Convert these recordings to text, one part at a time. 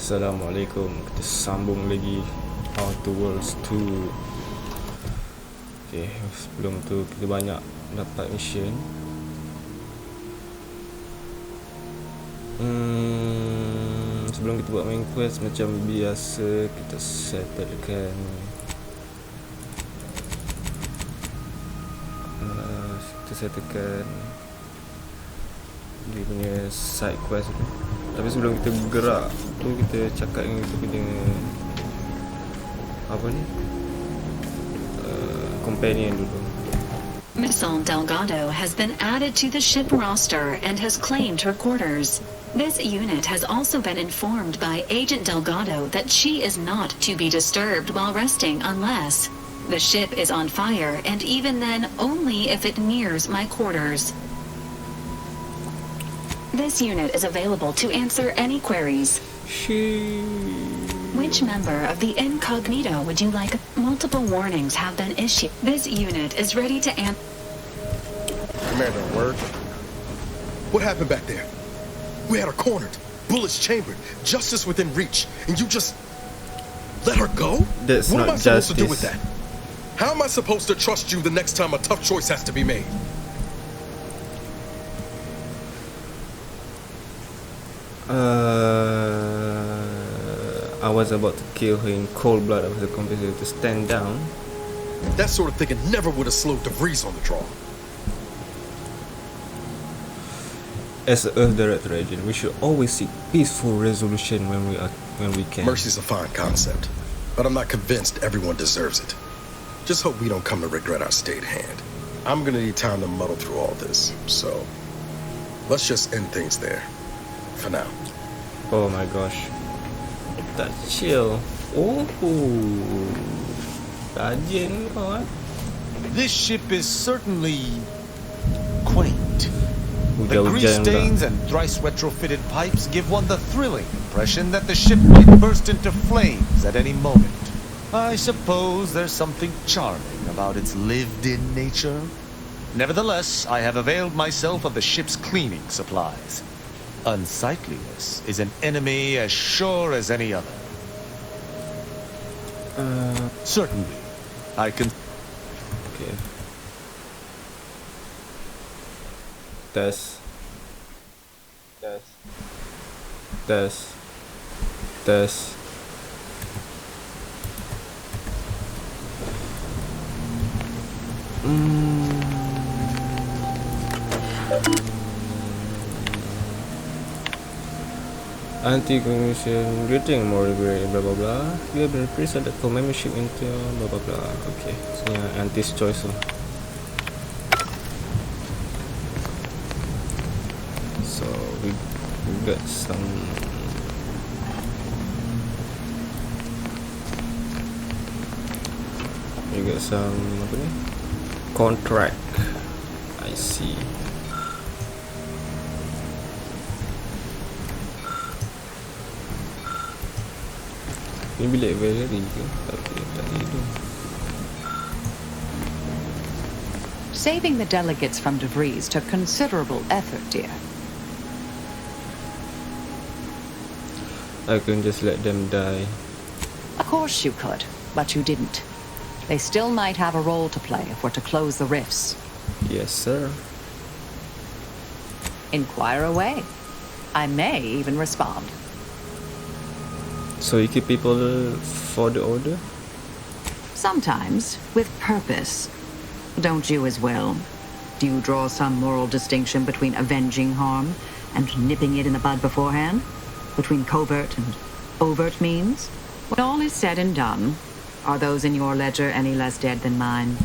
Assalamualaikum. Kita sambung lagi Outer Worlds 2. Okay, sebelum tu kita banyak dapat mission. Sebelum kita buat main quest, macam biasa kita settlekan dia punya side quest tu. Tapi sebelum kita bergerak tu, kita cakap dengan kita punya companion dulu. Missile Delgado has been added to the ship roster and has claimed her quarters. This unit has also been informed by Agent Delgado that she is not to be disturbed while resting unless the ship is on fire, and even then only if it nears my quarters. This unit is available to answer any queries. Which member of the incognito would you like? Multiple warnings have been issued. This unit is ready to answer. Commander, word. What happened back there? We had her cornered, bullets chambered, justice within reach, and you just let her go? That's what am not I supposed justice. to do with that? How am I supposed to trust you the next time a tough choice has to be made? I was about to kill her in cold blood. I was convinced to stand down. That sort of thinking never would have slowed DeVries on the draw. As an Earth Director agent, we should always seek peaceful resolution when we can. Mercy's a fine concept, but I'm not convinced everyone deserves it. Just hope we don't come to regret our state hand. I'm gonna need time to muddle through all this, so let's just end things there. For now. Oh my gosh. Tak chill. Oh. Rajin kau. This ship is certainly quaint. The Hujan-hujan grease pula. stains and thrice retrofitted pipes give one the thrilling impression that the ship might burst into flames at any moment. I suppose there's something charming about its lived-in nature. Nevertheless, I have availed myself of the ship's cleaning supplies. Unsightliness is an enemy as sure as any other. Certainly, I can... Okay. Test. Anti-commission greeting more great blah blah blah. You have been presented for membership into blah blah blah. Okay, so anti's choice lah. So we got some apa ni? Contract. I see. Ini bilik Valerie ke? Tak hidup. Saving the delegates from DeVries took considerable effort, dear. I can just let them die. Of course you could, but you didn't. They still might have a role to play if we're to close the rifts. Yes, sir. Inquire away. I may even respond. So you keep people for the order? Sometimes, with purpose. Don't you as well? Do you draw some moral distinction between avenging harm and nipping it in the bud beforehand? Between covert and overt means? When all is said and done, are those in your ledger any less dead than mine?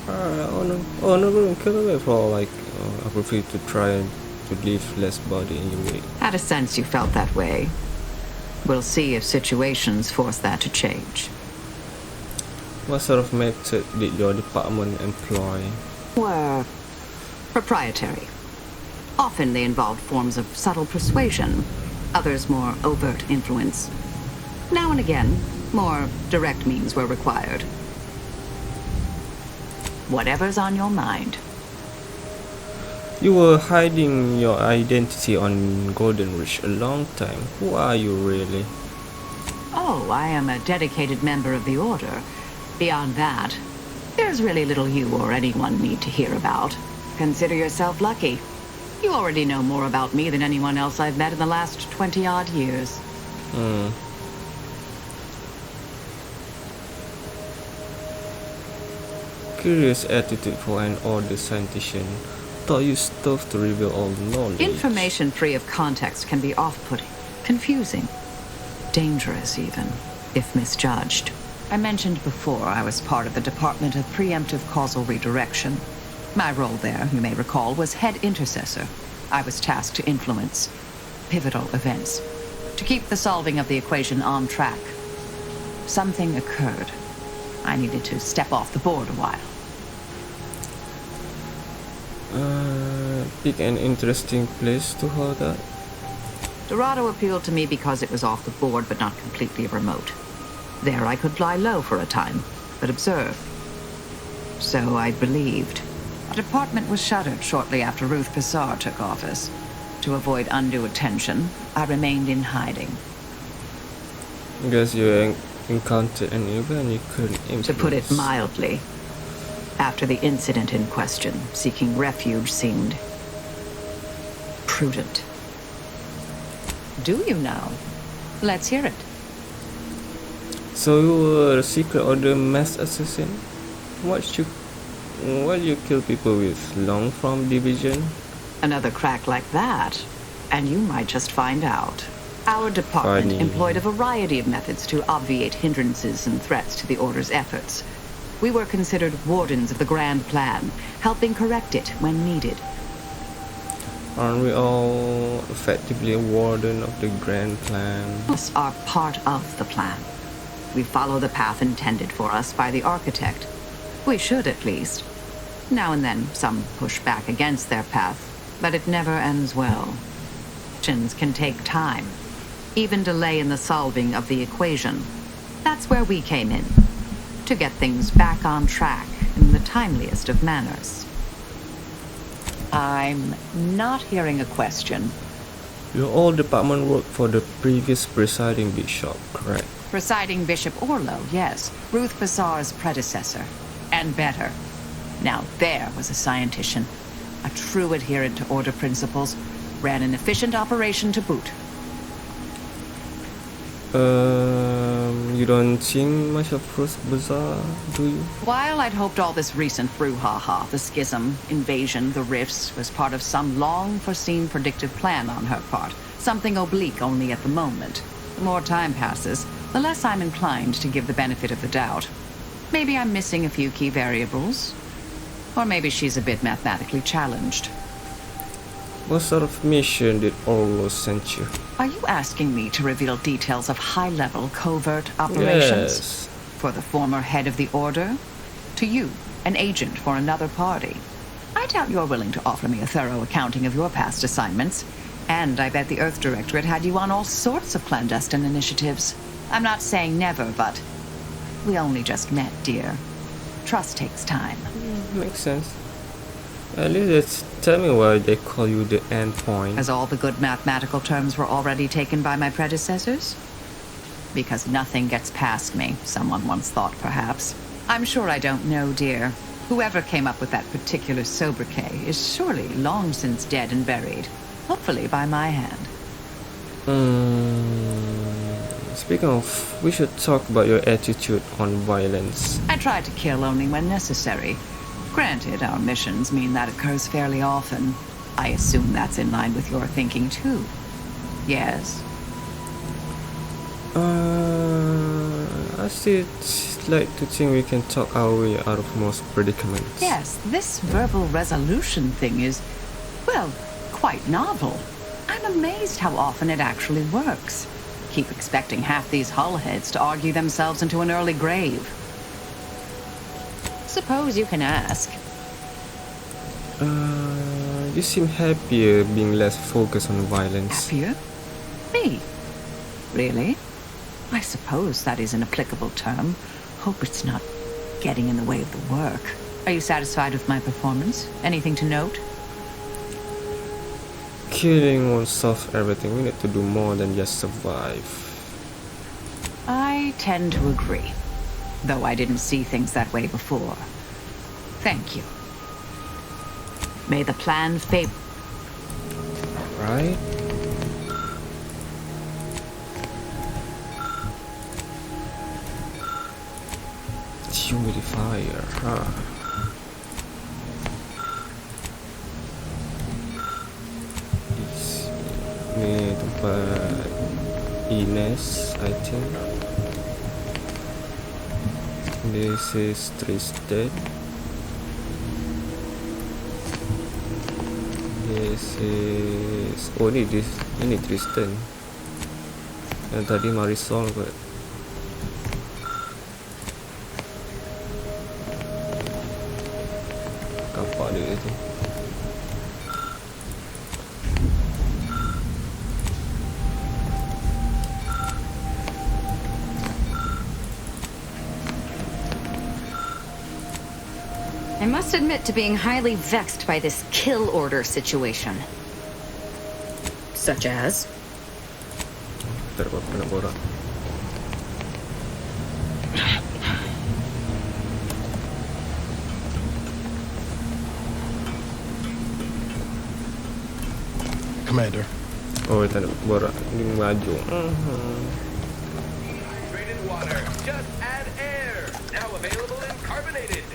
Oh no, kill for like I prefer to try to leave less body in your wake. Had a sense you felt that way. We'll see if situations force that to change. What sort of method did your department employ? Were proprietary. Often they involved forms of subtle persuasion, others more overt influence. Now and again, more direct means were required. Whatever's on your mind. You were hiding your identity on Golden Ridge a long time. Who are you really? Oh, I am a dedicated member of the Order. Beyond that, there's really little you or anyone need to hear about. Consider yourself lucky. You already know more about me than anyone else I've met in the last 20-odd years. Curious attitude for an Order scientist. Thought you strove to reveal all knowledge. Information free of context can be off-putting, confusing, dangerous even, if misjudged. I mentioned before I was part of the Department of Preemptive Causal Redirection. My role there, you may recall, was head intercessor. I was tasked to influence pivotal events, to keep the solving of the equation on track. Something occurred. I needed to step off the board a while. Pick an interesting place to hold that. Dorado appealed to me because it was off the board but not completely remote. There I could fly low for a time, but observe. So I believed. The department was shuttered shortly after Ruth Pissar took office. To avoid undue attention, I remained in hiding. I guess you encountered an event you couldn't influence. To put it mildly, after the incident in question, seeking refuge seemed prudent. Do you know? Let's hear it. So you were a secret order mass assassin? What you kill people with long-form division? Another crack like that, and you might just find out. Our department Funny. employed a variety of methods to obviate hindrances and threats to the Order's efforts. We were considered wardens of the grand plan, helping correct it when needed. Aren't we all effectively a warden of the grand plan? Us are part of the plan. We follow the path intended for us by the architect. We should, at least. Now and then, some push back against their path, but it never ends well. Actions can take time, even delay in the solving of the equation. That's where we came in, to get things back on track in the timeliest of manners. I'm not hearing a question. Your old department worked for the previous presiding bishop, correct? Presiding Bishop Orlo, yes. Ruth Pissar's predecessor. And better. Now there was a scientician. A true adherent to Order principles. Ran an efficient operation to boot. You don't think much of Ruth Bazaar, do you? While I'd hoped all this recent brouhaha, the schism, invasion, the rifts, was part of some long-foreseen predictive plan on her part, something oblique only at the moment, the more time passes, the less I'm inclined to give the benefit of the doubt. Maybe I'm missing a few key variables. Or maybe she's a bit mathematically challenged. What sort of mission did Orlo send you? Are you asking me to reveal details of high-level covert operations? Yes. For the former head of the Order? To you, an agent for another party? I doubt you're willing to offer me a thorough accounting of your past assignments. And I bet the Earth Directorate had you on all sorts of clandestine initiatives. I'm not saying never, but we only just met, dear. Trust takes time. Makes sense. At least tell me why they call you the endpoint. As all the good mathematical terms were already taken by my predecessors? Because nothing gets past me, someone once thought, perhaps. I'm sure I don't know, dear. Whoever came up with that particular sobriquet is surely long since dead and buried. Hopefully by my hand. Speaking of, we should talk about your attitude on violence. I try to kill only when necessary. Granted, our missions mean that occurs fairly often. I assume that's in line with your thinking, too. Yes? I still like to think we can talk our way out of most predicaments. Yes, this verbal resolution thing is, well, quite novel. I'm amazed how often it actually works. Keep expecting half these hullheads to argue themselves into an early grave. Suppose you can ask. You seem happier being less focused on violence. Happier? Me? Really? I suppose that is an applicable term. Hope it's not getting in the way of the work. Are you satisfied with my performance? Anything to note? Killing won't solve everything. We need to do more than just survive. I tend to agree, though I didn't see things that way before. Thank you. May the plan favor. Right? Humidifier, huh? Ini tempat Ines, I think. This is Tristan. This is ini Tristan. Yang tadi Marisol kot. Kapak dia tu. I must admit to being highly vexed by this kill order situation. Such as? Tak ada apa-apa nak borak. Commander. Oh, tak nak borak. Ini maju. Hydrated water. Just add air. Now available in carbonated.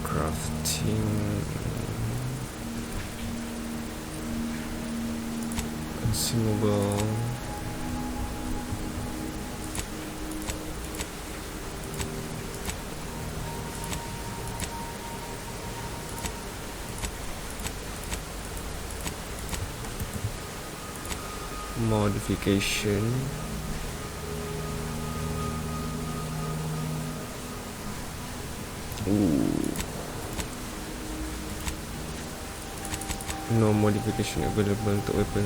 Crafting. Consumable. Modification. No modification available untuk weapon.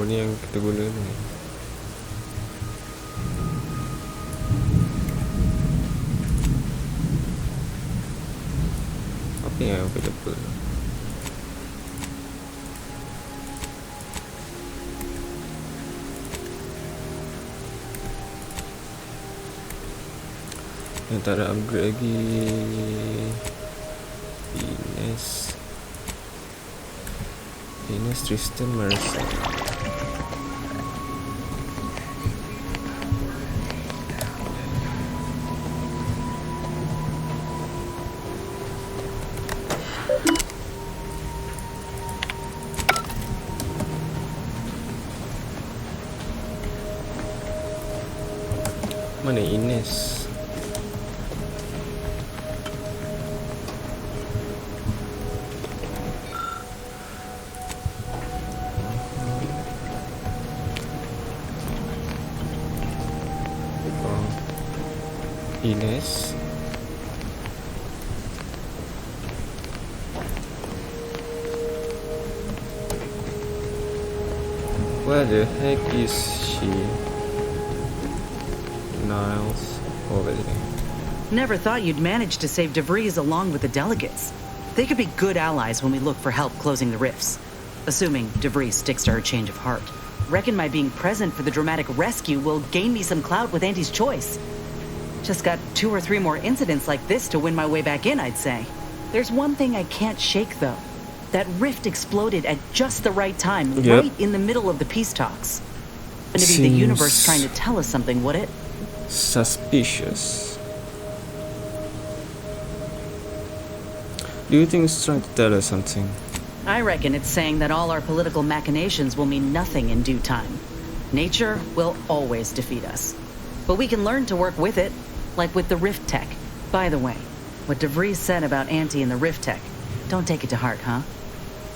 Ni yang kita guna ni. Apa yang available? Yang tak ada upgrade lagi. Ines Tristan Marissa. Mana Ines? Ines. Where the heck is she? Niles over there. Never thought you'd manage to save DeVries along with the delegates. They could be good allies when we look for help closing the rifts. Assuming DeVries sticks to her change of heart. Reckon my being present for the dramatic rescue will gain me some clout with Auntie's choice. Just got 2 or 3 more incidents like this to win my way back in, I'd say. There's one thing I can't shake, though. That rift exploded at just the right time, right in the middle of the peace talks. Gonna be the universe trying to tell us something, would it? Suspicious. Do you think it's trying to tell us something? I reckon it's saying that all our political machinations will mean nothing in due time. Nature will always defeat us. But we can learn to work with it, like with the rift tech. By the way, what DeVries said about Auntie and the rift tech, don't take it to heart, huh?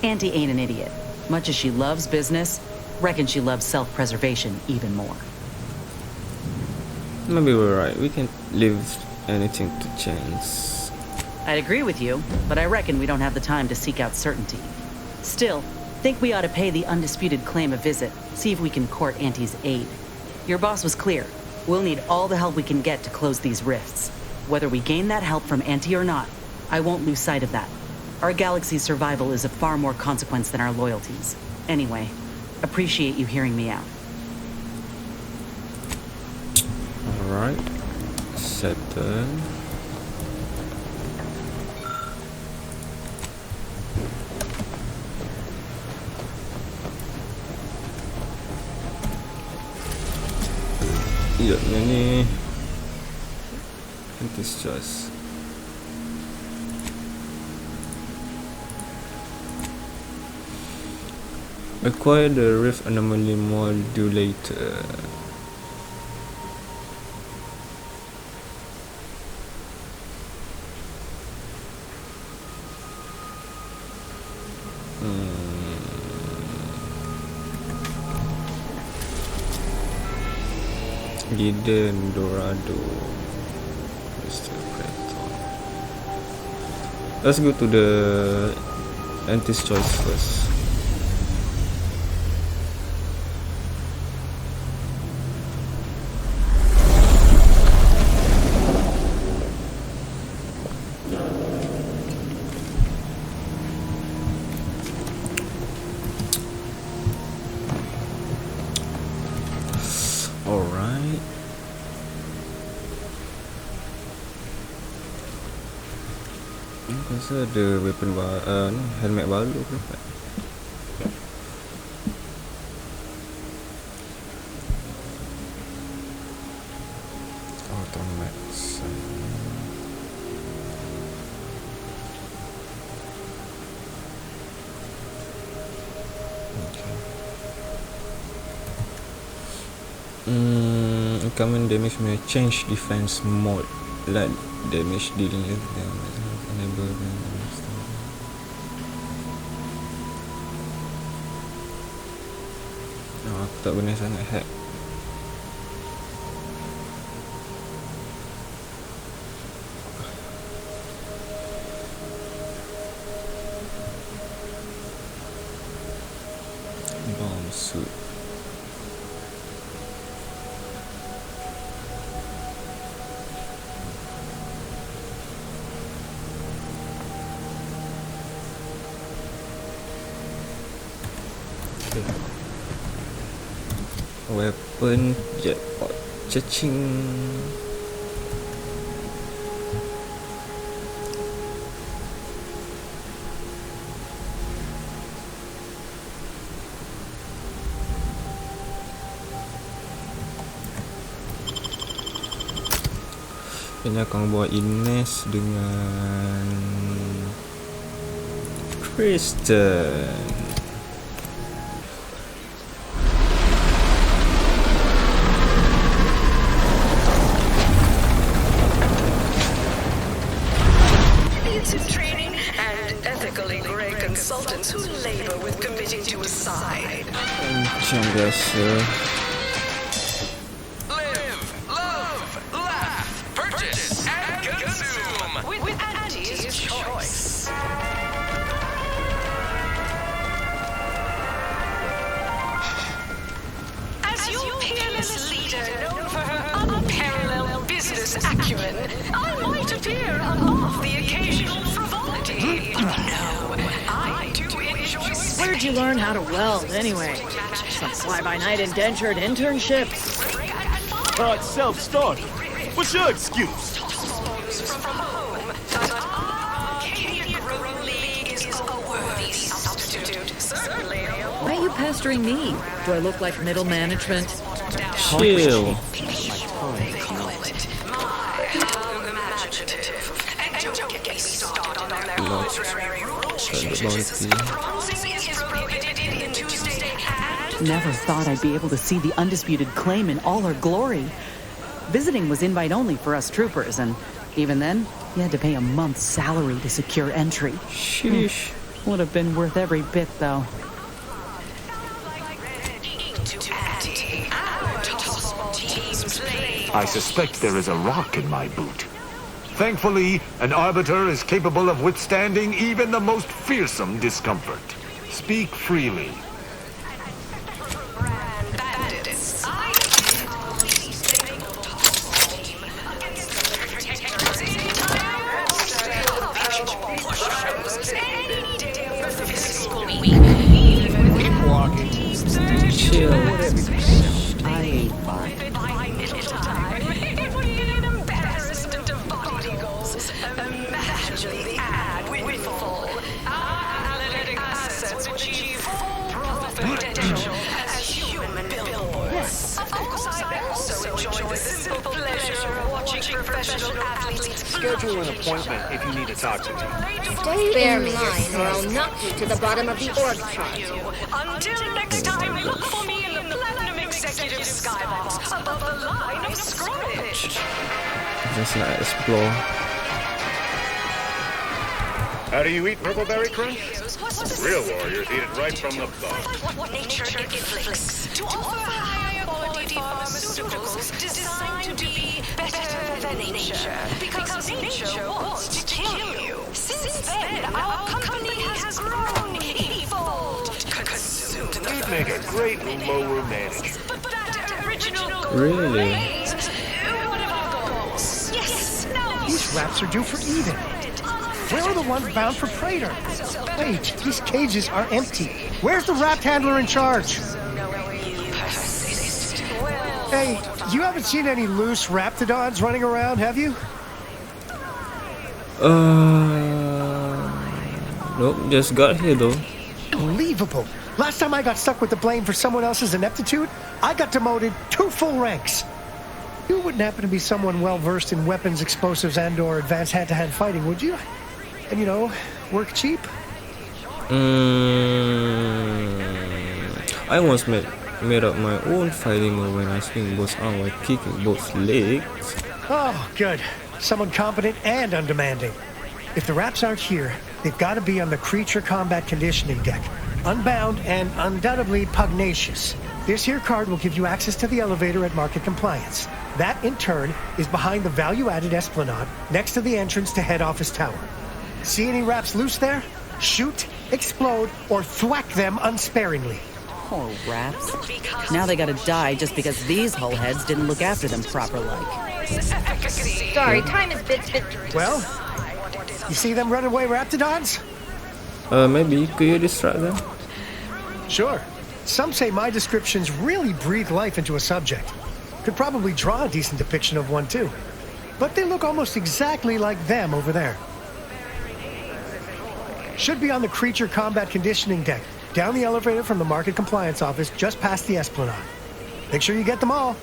Auntie ain't an idiot. Much as she loves business, reckon she loves self-preservation even more. Maybe we're right. We can't leave anything to chance. I'd agree with you, but I reckon we don't have the time to seek out certainty. Still, think we ought to pay the undisputed claim a visit, see if we can court Auntie's aid. Your boss was clear. We'll need all the help we can get to close these rifts. Whether we gain that help from Auntie or not, I won't lose sight of that. Our galaxy's survival is of far more consequence than our loyalties. Anyway, appreciate you hearing me out. Alright. Settle. Iya ni Antis choice. Acquire the rift anomaly modulator. Gideon Dorado. Mr. Breton. Let's go to the Antis choice first. Alright. Aku rasa ada weapon helmet baru ke apa? Automax. Okay. Incoming damage may change defense mode. Like damage dealing enable. Aku tak benar sangat hack. Bomb suit. Weapon jetpack. Cacing. Ini akan buat Ines dengan Kristen. Consultants who labor with committing to a side. Macam biasa. Live, love, laugh, purchase, and consume. With Auntie's choice. As your peerless leader, known for her unparalleled business acumen, I might appear above the occasional frivolity. No, I do enjoy. Where'd you learn how to weld, anyway? Some fly-by-night indentured internships? It's self-started. What's your excuse? From home, but Arcadian Grow League is a worthy substitute. Certainly. Why are you pestering me? Do I look like middle management? Chill. Never thought I'd be able to see the undisputed claim in all her glory. Visiting was invite only for us troopers, and even then, you had to pay a month's salary to secure entry. Sheesh. Would have been worth every bit, though. I suspect there is a rock in my boot. Thankfully, an arbiter is capable of withstanding even the most fearsome discomfort. Speak freely. Keep walking. Chill. I ain't fine. Schedule an appointment if you need to talk to me. Stay in line, or I'll knock you to the bottom of the org chart. Until next time, look for me in the Platinum Executive Skybox above the line of scrummage. Just nak explore. How do you eat Purpleberry Crunch? Real warriors eat it right from the bone. Nature inflicts to offer higher quality pharmaceuticals designed to be better than nature. Because nature wants to kill you. Since then, our company has grown, evolved, consumed. You'd make a great lower manager. But that original goal Really? remains. One of our goals. Yes, no. These rats are due for Eden. Where are the ones bound for Praetor? Wait, these cages are empty. Where's the rat handler in charge? Hey, you haven't seen any loose raptidons running around, have you? Nope, just got here though. Unbelievable. Last time I got stuck with the blame for someone else's ineptitude, I got demoted 2 full ranks. You wouldn't happen to be someone well-versed in weapons, explosives, and/or advanced hand-to-hand fighting, would you? And, you know, work cheap? I once made up my own fighting move when I swing both arms while kicking both legs. Oh, good. Someone competent and undemanding. If the raps aren't here, they've got to be on the creature combat conditioning deck. Unbound and undoubtedly pugnacious. This here card will give you access to the elevator at Market Compliance. That, in turn, is behind the value-added esplanade next to the entrance to head office tower. See any raps loose there? Shoot, explode, or thwack them unsparingly. Poor raps. Now they gotta die just because these hullheads didn't look after them proper-like. Sorry, time is bit. Well, you see them runaway raptidons? Maybe could you distract them? Sure. Some say my descriptions really breathe life into a subject. Could probably draw a decent depiction of one too. But they look almost exactly like them over there. Should be on the creature combat conditioning deck, down the elevator from the Market Compliance office, just past the esplanade. Make sure you get them all.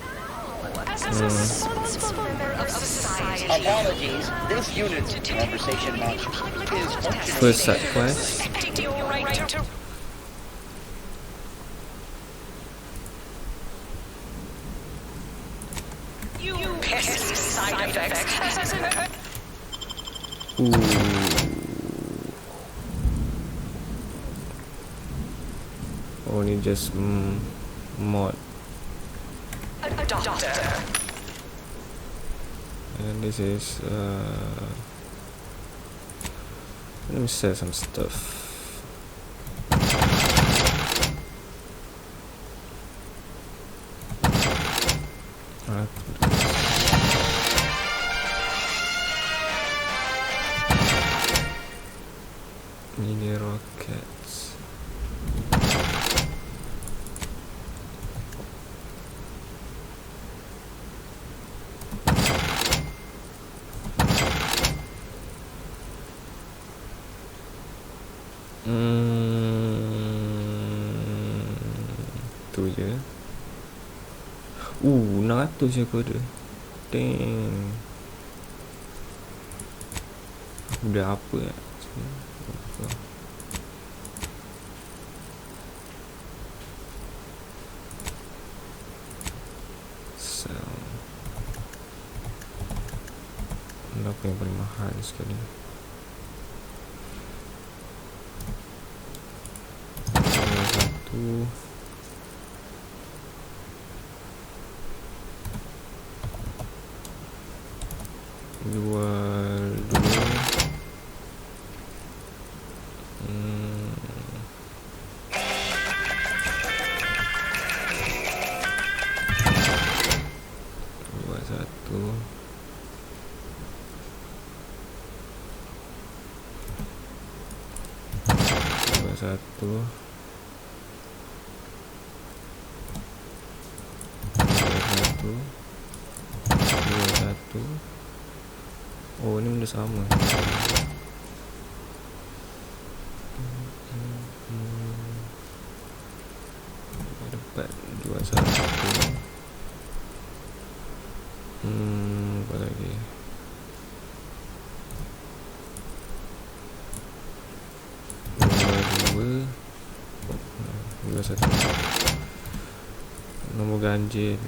Apologies, this unit's conversation match is First set quest. You pesky side effects. Only just mod. A doctor. And this is let me say some stuff. Alright. Mini rockets. Tu je. 600 je aku ada. Damn. Udah apa ya? Sell. Apa yang paling mahal sekali? Satu. satu. Dua satu. Oh, ini udah sama. Dapat 21. Apa lagi? Dua satu. Nombor ganjil.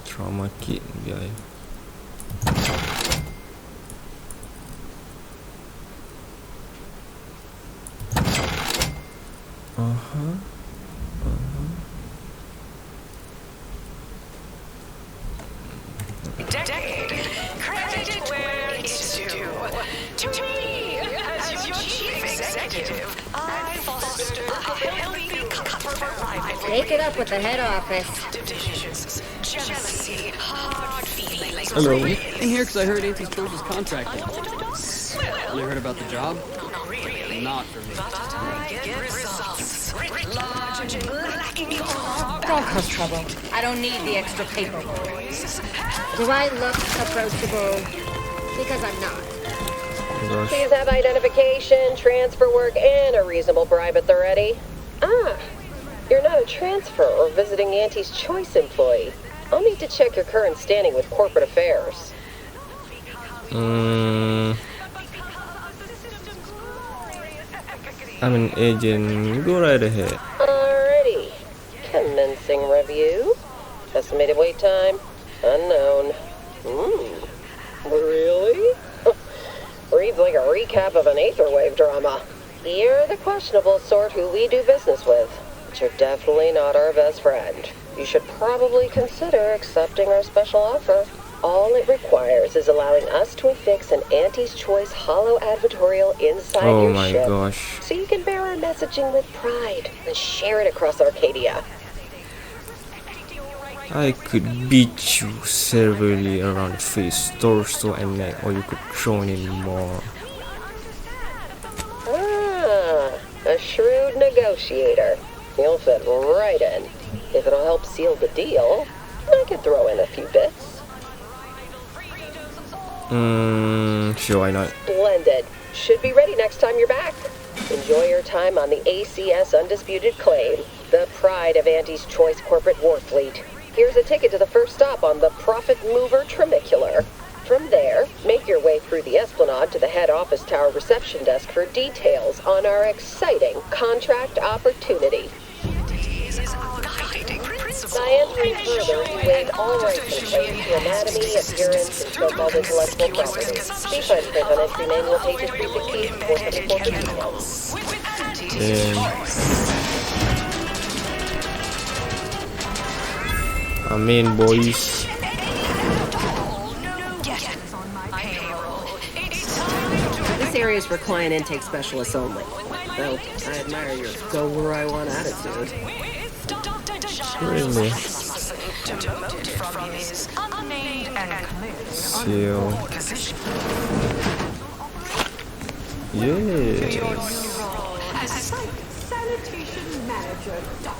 Trauma kit dia. Decade. Credit where it's due. To me, as your chief executive, I foster a healthy cutthroat rivalry. Take it up with the head office. Divisions, jealousy, hard feelings. Hello. I'm here because I heard Auntie's Choice is contracting. You heard about the job? Not for me. Don't cause trouble. I don't need the extra paperwork. Do I look approachable? Because I'm not. Please have identification, transfer work, and a reasonable bribe at the ready. Ah, you're not a transfer or visiting Auntie's Choice employee. I'll need to check your current standing with corporate affairs. I'm an agent. Go right ahead. Alrighty. Commencing review. Estimated wait time? Unknown. Really? Reads like a recap of an Aetherwave drama. You're the questionable sort who we do business with, but you're definitely not our best friend. You should probably consider accepting our special offer. All it requires is allowing us to affix an Auntie's Choice hollow advertorial inside your ship. Oh my gosh. So you can bear our messaging with pride and share it across Arcadia. I could beat you severely around the face, torso, and neck, or you could throw in more. Ah, a shrewd negotiator. You'll fit right in. If it'll help seal the deal, I could throw in a few bits. Sure, why not? Splendid. Should be ready next time you're back. Enjoy your time on the ACS Undisputed Claim, the pride of Auntie's Choice corporate war fleet. Here's a ticket to the first stop on the Profit Mover Trimicular. From there, make your way through the Esplanade to the head office tower reception desk for details on our exciting contract opportunity. By entering further, you waive all rights and claims to anatomy, appearance, and so-called intellectual property. See fine print on entry manual pages 316 to 474 for details. Amen, boys. This area is for client intake specialists only. Though, I admire your go-where-I-want attitude. Really? Seal. Yes. Sanitation manager, Doc.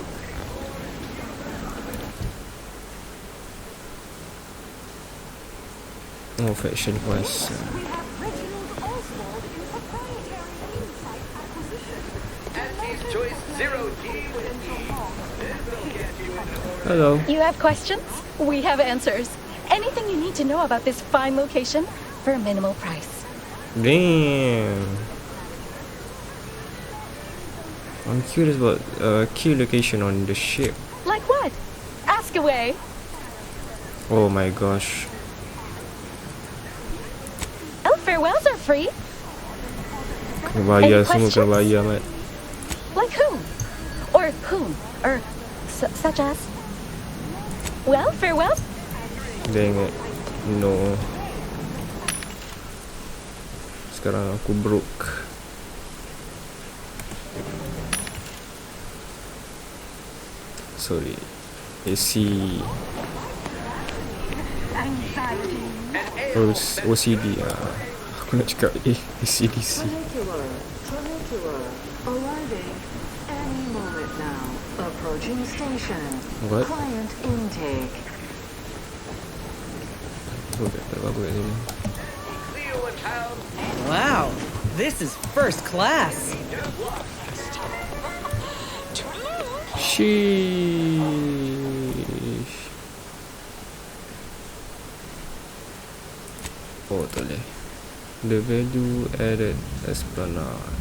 Oh, faction quest. Hello. You have questions? We have answers. Anything you need to know about this fine location for a minimal price. Damn. I'm curious about key location on the ship. Like what? Ask away. Oh my gosh. Oh, farewells are free. Kena bayar semua, kena bayar mat. Like whom? Or whom? Or such as? Well, farewell. Dang it. No. Sekarang aku broke. Sorry. AC. OCD. Aku nak cakap DC. Funicular. Arriving any moment now. Approaching station. What? Client intake. Wow, this is first class. Sheesh. Oh, tak boleh. The value added Esplanade.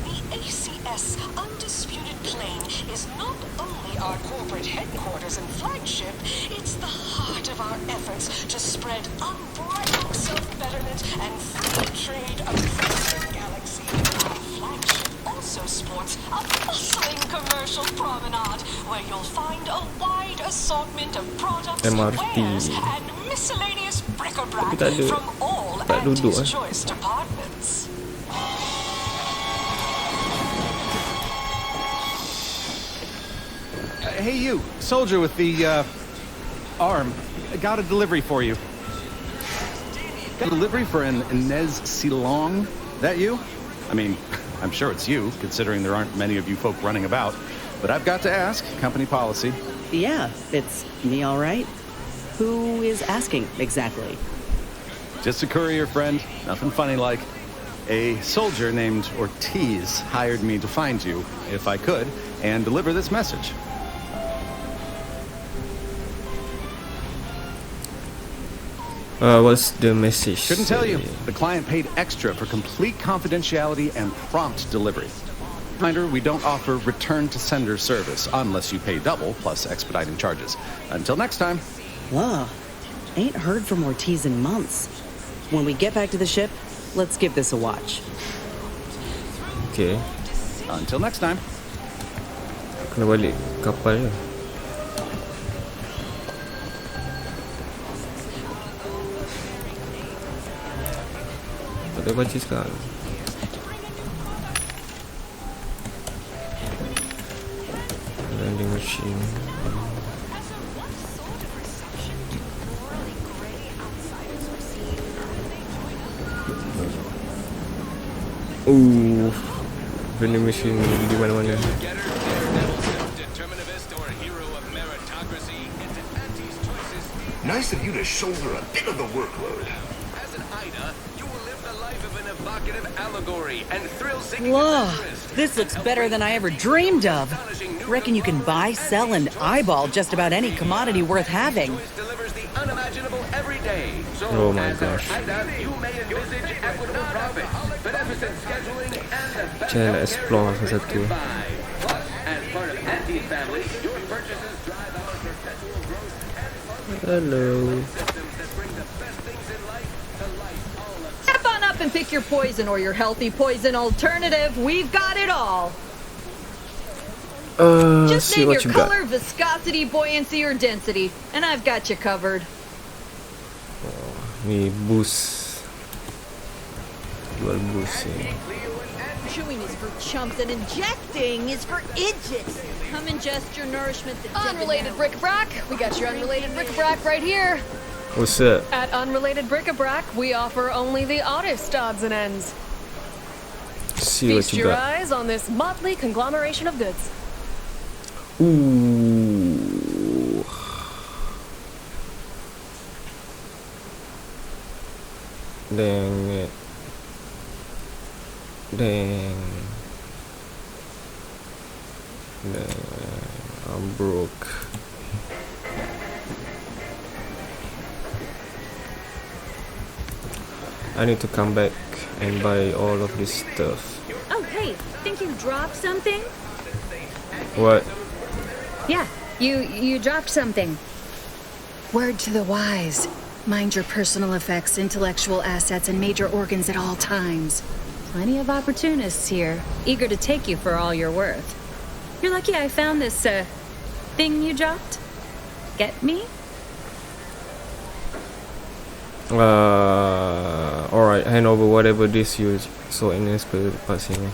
The ACS Undisputed Plane is not only our corporate headquarters and flagship, it's the heart of our efforts to spread unbridled self-betterment and free trade across the galaxy. Our flagship also sports a bustling commercial promenade where you'll find a wide assortment of products, MRT. wares, and miscellaneous bric-a-brac Tapi tak ada- from all tak duduk, Auntie's choice departments. Hey, you, soldier with the, arm. I got a delivery for you. Got a delivery for an Inez Silong? That you? I mean, I'm sure it's you, considering there aren't many of you folk running about. But I've got to ask, company policy. Yeah, it's me, all right. Who is asking exactly? Just a courier friend, nothing funny like. A soldier named Ortiz hired me to find you, if I could, and deliver this message. What's the message? Couldn't tell you. The client paid extra for complete confidentiality and prompt delivery. Reminder, we don't offer return to sender service unless you pay double plus expediting charges. Until next time. Whoa, ain't heard from Ortiz in months. When we get back to the ship, let's give this a watch. Okay. Until next time. Kena balik kapal je. Tak ada baca sekarang. Landing machine. Vending machine di mana-mana. Nice of you to shoulder a bit of the workload. As an Ida, you will live the life of an evocative allegory and thrill-seeking Whoa, adventurist. this looks better than I ever dreamed of. Reckon you can buy, sell, and eyeball just about any commodity worth having. Delivers the unimaginable every day. So, Oh my as an gosh. Ida, you may envisage equitable profit, beneficent scheduling, and the best Macam nak healthcare explore coverage satu-satu. you can buy. Plus, as part of Auntie's family, your purchases drive our perpetual growth and Hello. Step on up and pick your poison or your healthy poison alternative. We've got it all. Just See name what your you got. color, viscosity, buoyancy, or density, and I've got you covered. Ni boost. Jual boost ni. Chewing is for chumps and injecting is for idiots. Come ingest your nourishment. Unrelated bric-a-brac. We got your unrelated bric-a-brac right here. What's up? At Unrelated Bric-a-Brac, we offer only the oddest odds and ends. See what Feast you your got. eyes on this motley conglomeration of goods. Ooh. Dang it. Dang. I'm broke. I need to come back and buy all of this stuff. Oh, hey, think you dropped something? What? Yeah, you dropped something. Word to the wise. Mind your personal effects, intellectual assets, and major organs at all times. Plenty of opportunists here, eager to take you for all you're worth. You're lucky I found this, thing you dropped. Get me? Alright, hand over whatever this you so in this passing.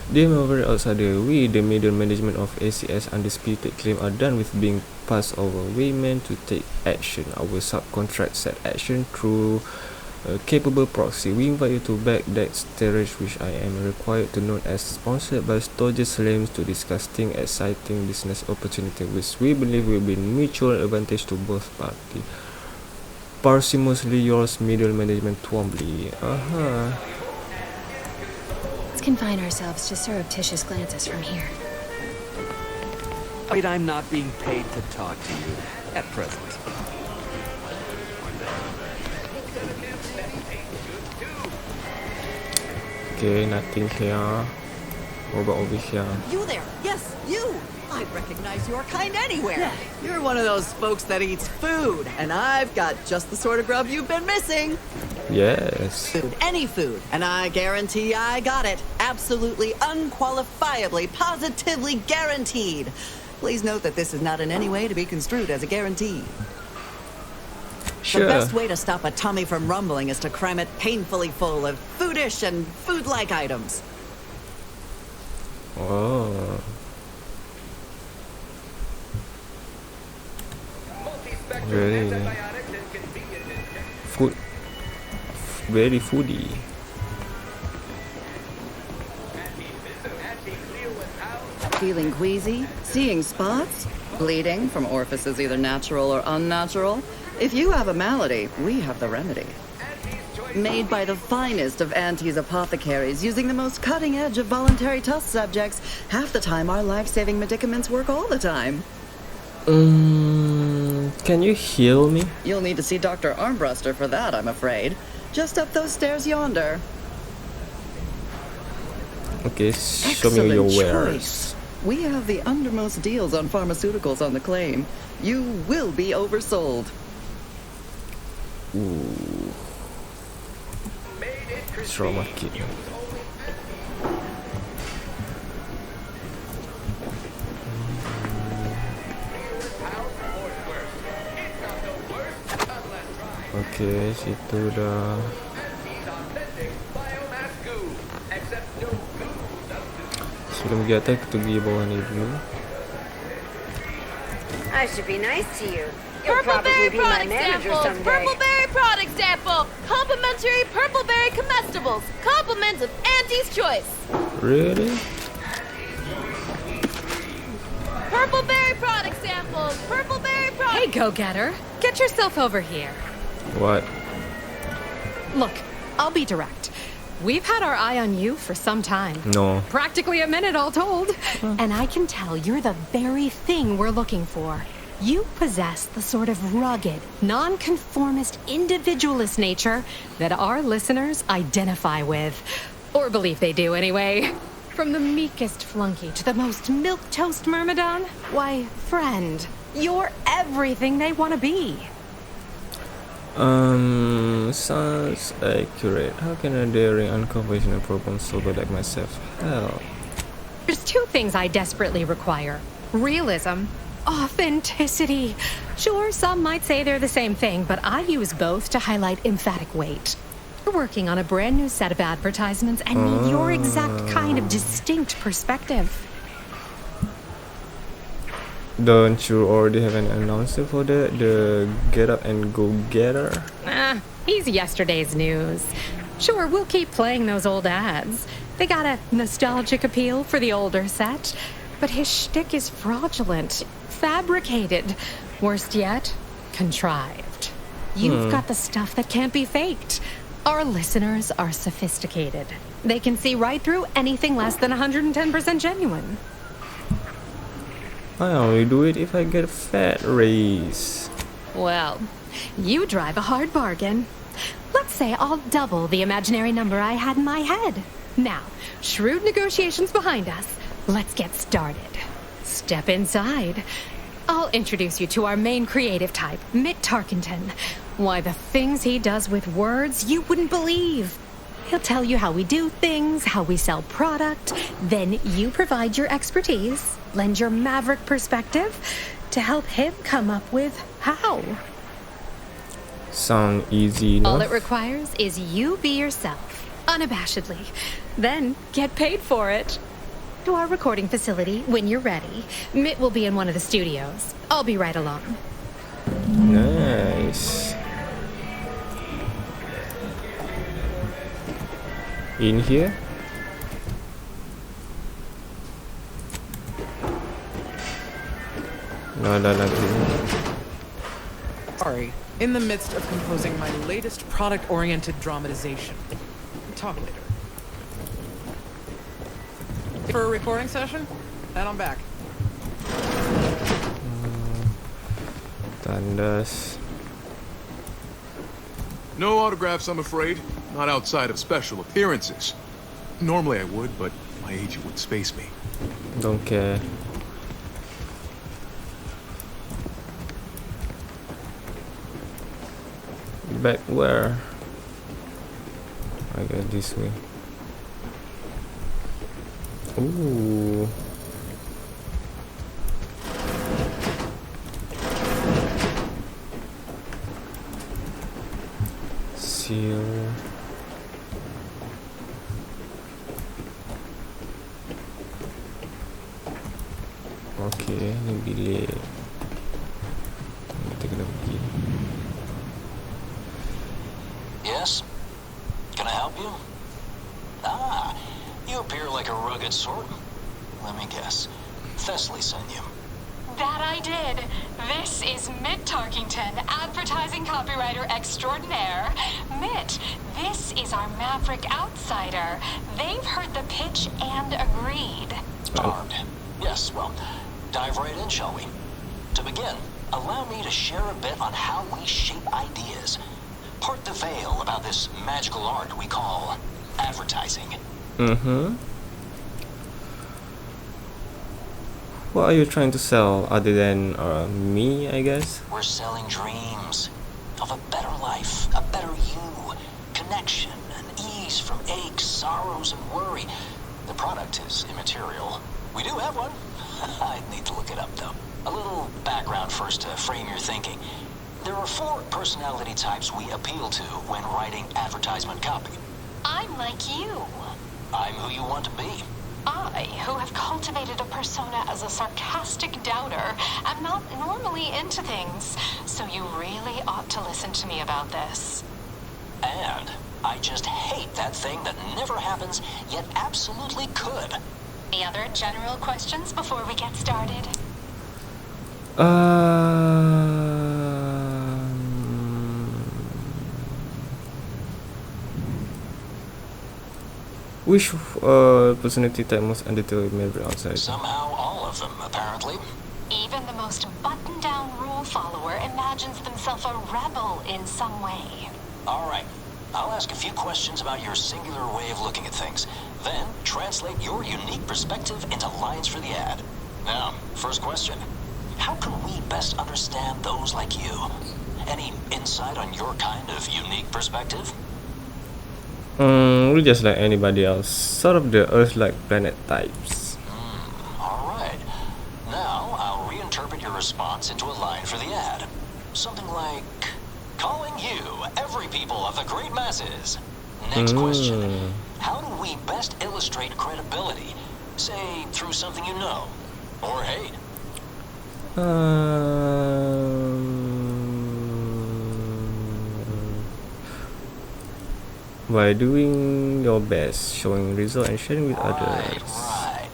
Dear Maverick Outsider, we, the middle management of ACS Undisputed Claim, are done with being passed over. We meant to take action. Our subcontract set action through a capable proxy. We invite you to back that stage, which I am required to note as sponsored by Stoja Slams, to discussing exciting business opportunity which we believe will be mutual advantage to both parties. Parsimoniously yours, middle management Twombly. Let's confine ourselves to surreptitious glances from here. Wait, I'm not being paid to talk to you at present. Okay, nothing here. What about over here? You there? Yes, you! I'd recognize your kind anywhere. You're one of those folks that eats food, and I've got just the sort of grub you've been missing. Yes. Food, any food, and I guarantee I got it. Absolutely, unqualifiably, positively guaranteed. Please note that this is not in any way to be construed as a guarantee. Sure. The best way to stop a tummy from rumbling is to cram it painfully full of foodish and food-like items. Oh. Really? Food. Very foodie. Feeling queasy? Seeing spots? Bleeding from orifices either natural or unnatural? If you have a malady, we have the remedy. Made by the finest of Auntie's apothecaries, using the most cutting edge of voluntary test subjects. Half the time, our life-saving medicaments work all the time. Can you heal me? You'll need to see Dr. Armbruster for that, I'm afraid. Just up those stairs yonder. Okay, show me your wares. Choice. We have the undermost deals on pharmaceuticals on the claim. You will be oversold. Ooh. Trauma kit. Okay, situ dah. Sebelum pergi atas, kita pergi bawah ni dulu. I should be nice to you. You'll Purple berry probably be my product manager sample. someday. Purple berry product sample. Complimentary purple berry comestibles. Compliments of Auntie's choice. Really? Purple berry product samples. Purple berry product. Hey, go-getter. Get yourself over here. What? Look, I'll be direct. We've had our eye on you for some time. No. Practically a minute, all told. And I can tell you're the very thing we're looking for. You possess the sort of rugged, nonconformist, individualist nature that our listeners identify with. Or believe they do, anyway. From the meekest flunky to the most milquetoast myrmidon, why, friend, you're everything they want to be. Sounds accurate. How can a daring, unconventional problem solver like myself help? There's two things I desperately require. Realism, authenticity. Sure, some might say they're the same thing, but I use both to highlight emphatic weight. We're working on a brand new set of advertisements and need your exact kind of distinct perspective. Don't you already have an announcer for that? The Get Up and Go Getter? He's yesterday's news. Sure, we'll keep playing those old ads. They got a nostalgic appeal for the older set, but his shtick is fraudulent, fabricated, worst yet, contrived. You've got the stuff that can't be faked. Our listeners are sophisticated. They can see right through anything less than 110% genuine. I only do it if I get a fat raise. Well, you drive a hard bargain. Let's say I'll double the imaginary number I had in my head. Now, shrewd negotiations behind us. Let's get started. Step inside. I'll introduce you to our main creative type, Mitt Tarkenton. Why, the things he does with words you wouldn't believe. He'll tell you how we do things, how we sell product. Then you provide your expertise, lend your maverick perspective to help him come up with how. Sound easy enough? All it requires is you be yourself, unabashedly. Then get paid for it. to our recording facility when you're ready. Mitt will be in one of the studios. I'll be right along. Nice. In here? No, nothing. Sorry, in the midst of composing my latest product-oriented dramatization. Talk later. For a recording session? And I'm back. Tandas. No autographs, I'm afraid. Not outside of special appearances. Normally I would, but my agent would space me. Don't care. Back where? I guess this way. Ooh. Seal. Okay, ini bilik. Kita kena pergi. Yes? Can I help you? Ah, you appear like a rugged sort. Let me guess. Thessaly sent you. That I did. This is Mitt Tarkington, advertising copywriter extraordinaire. Mitt, this is our Maverick outsider. They've heard the pitch and agreed. Darned. Yes, well, dive right in, shall we? To begin, allow me to share a bit on how we shape ideas. Part the veil about this magical art we call advertising. What are you trying to sell other than me, I guess? We're selling dreams of a better life, a better you, connection and ease from aches, sorrows, and worry. The product is immaterial. We do have one. I need to look it up, though. A little background first to frame your thinking. There are 4 personality types we appeal to when writing advertisement copy. I'm like you. I'm who you want to be. I, who have cultivated a persona as a sarcastic doubter, am not normally into things, so you really ought to listen to me about this. And I just hate that thing that never happens, yet absolutely could. Any other general questions before we get started? Which personality type most undertale Maverick outside? Somehow all of them, apparently. Even the most buttoned-down rule follower imagines themselves a rebel in some way. All right. I'll ask a few questions about your singular way of looking at things. Then translate your unique perspective into lines for the ad. Now, first question. How can we best understand those like you? Any insight on your kind of unique perspective? We're just like anybody else. Sort of the Earth-like planet types. Alright. Now, I'll reinterpret your response into a line for the ad. Something like, calling you, every people of the great masses. Next question. How do we best illustrate credibility? Say, through something you know, or hate. By doing your best, showing result and sharing with others. Right.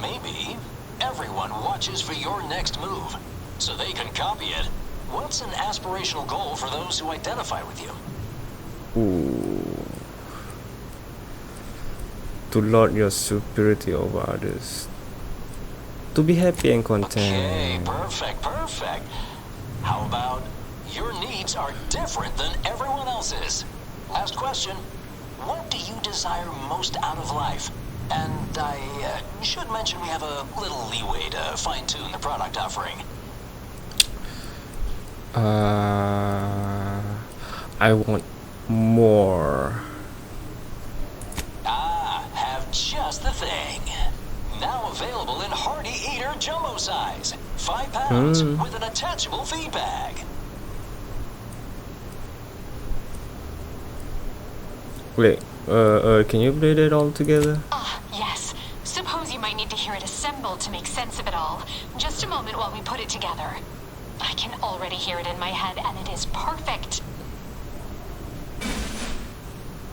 Maybe everyone watches for your next move, so they can copy it. What's an aspirational goal for those who identify with you? Ooh. To lord your superiority over others. To be happy and content. Okay, perfect. How about your needs are different than everyone else's? Last question. What do you desire most out of life? And I should mention we have a little leeway to fine-tune the product offering. I want more. Have just the thing. Now available in Hearty Eater Jumbo size. 5 pounds with an attachable feed bag. Wait, can you play that all together? Yes. Suppose struggle to make sense of it all. Just a moment while we put it together. I can already hear it in my head, and it is perfect.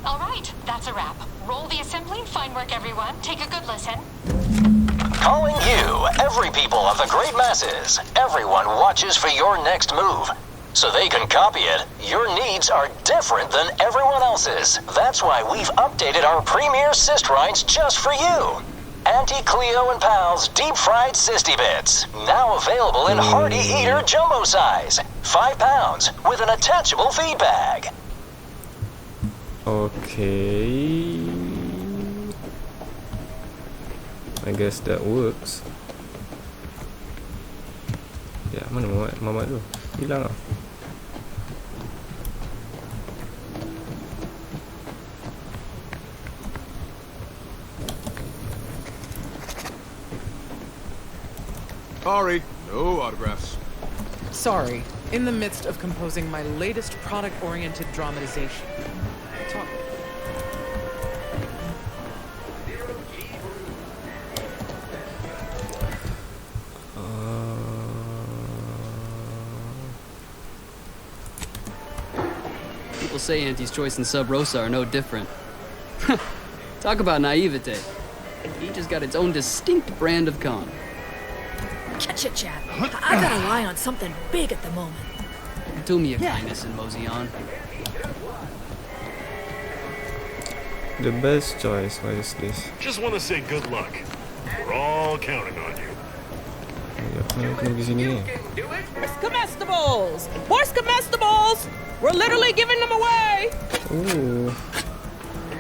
All right, that's a wrap. Roll the assembly. Fine work, everyone. Take a good listen. Calling you, every people of the great masses. Everyone watches for your next move. So they can copy it, your needs are different than everyone else's. That's why we've updated our premier cyst rinds just for you. Auntie Cleo and Pal's deep-fried Sisty Bits. Now available in Hearty Eater jumbo size. 5 pounds with an attachable feed bag. Okay, I guess that works. Ya, mana Mamat tu? Hilang lah. Sorry, no autographs. Sorry, in the midst of composing my latest product-oriented dramatization. Talk. People say Auntie's Choice and Sub Rosa are no different. Talk about naivete. Each has got its own distinct brand of con. Chit chat. I gotta lie on something big at the moment. Do me a kindness and mosey on. The best choice. What is this? Just want to say good luck. We're all counting on you. Horse comestibles! Horse comestibles! We're literally giving them away! Ooh.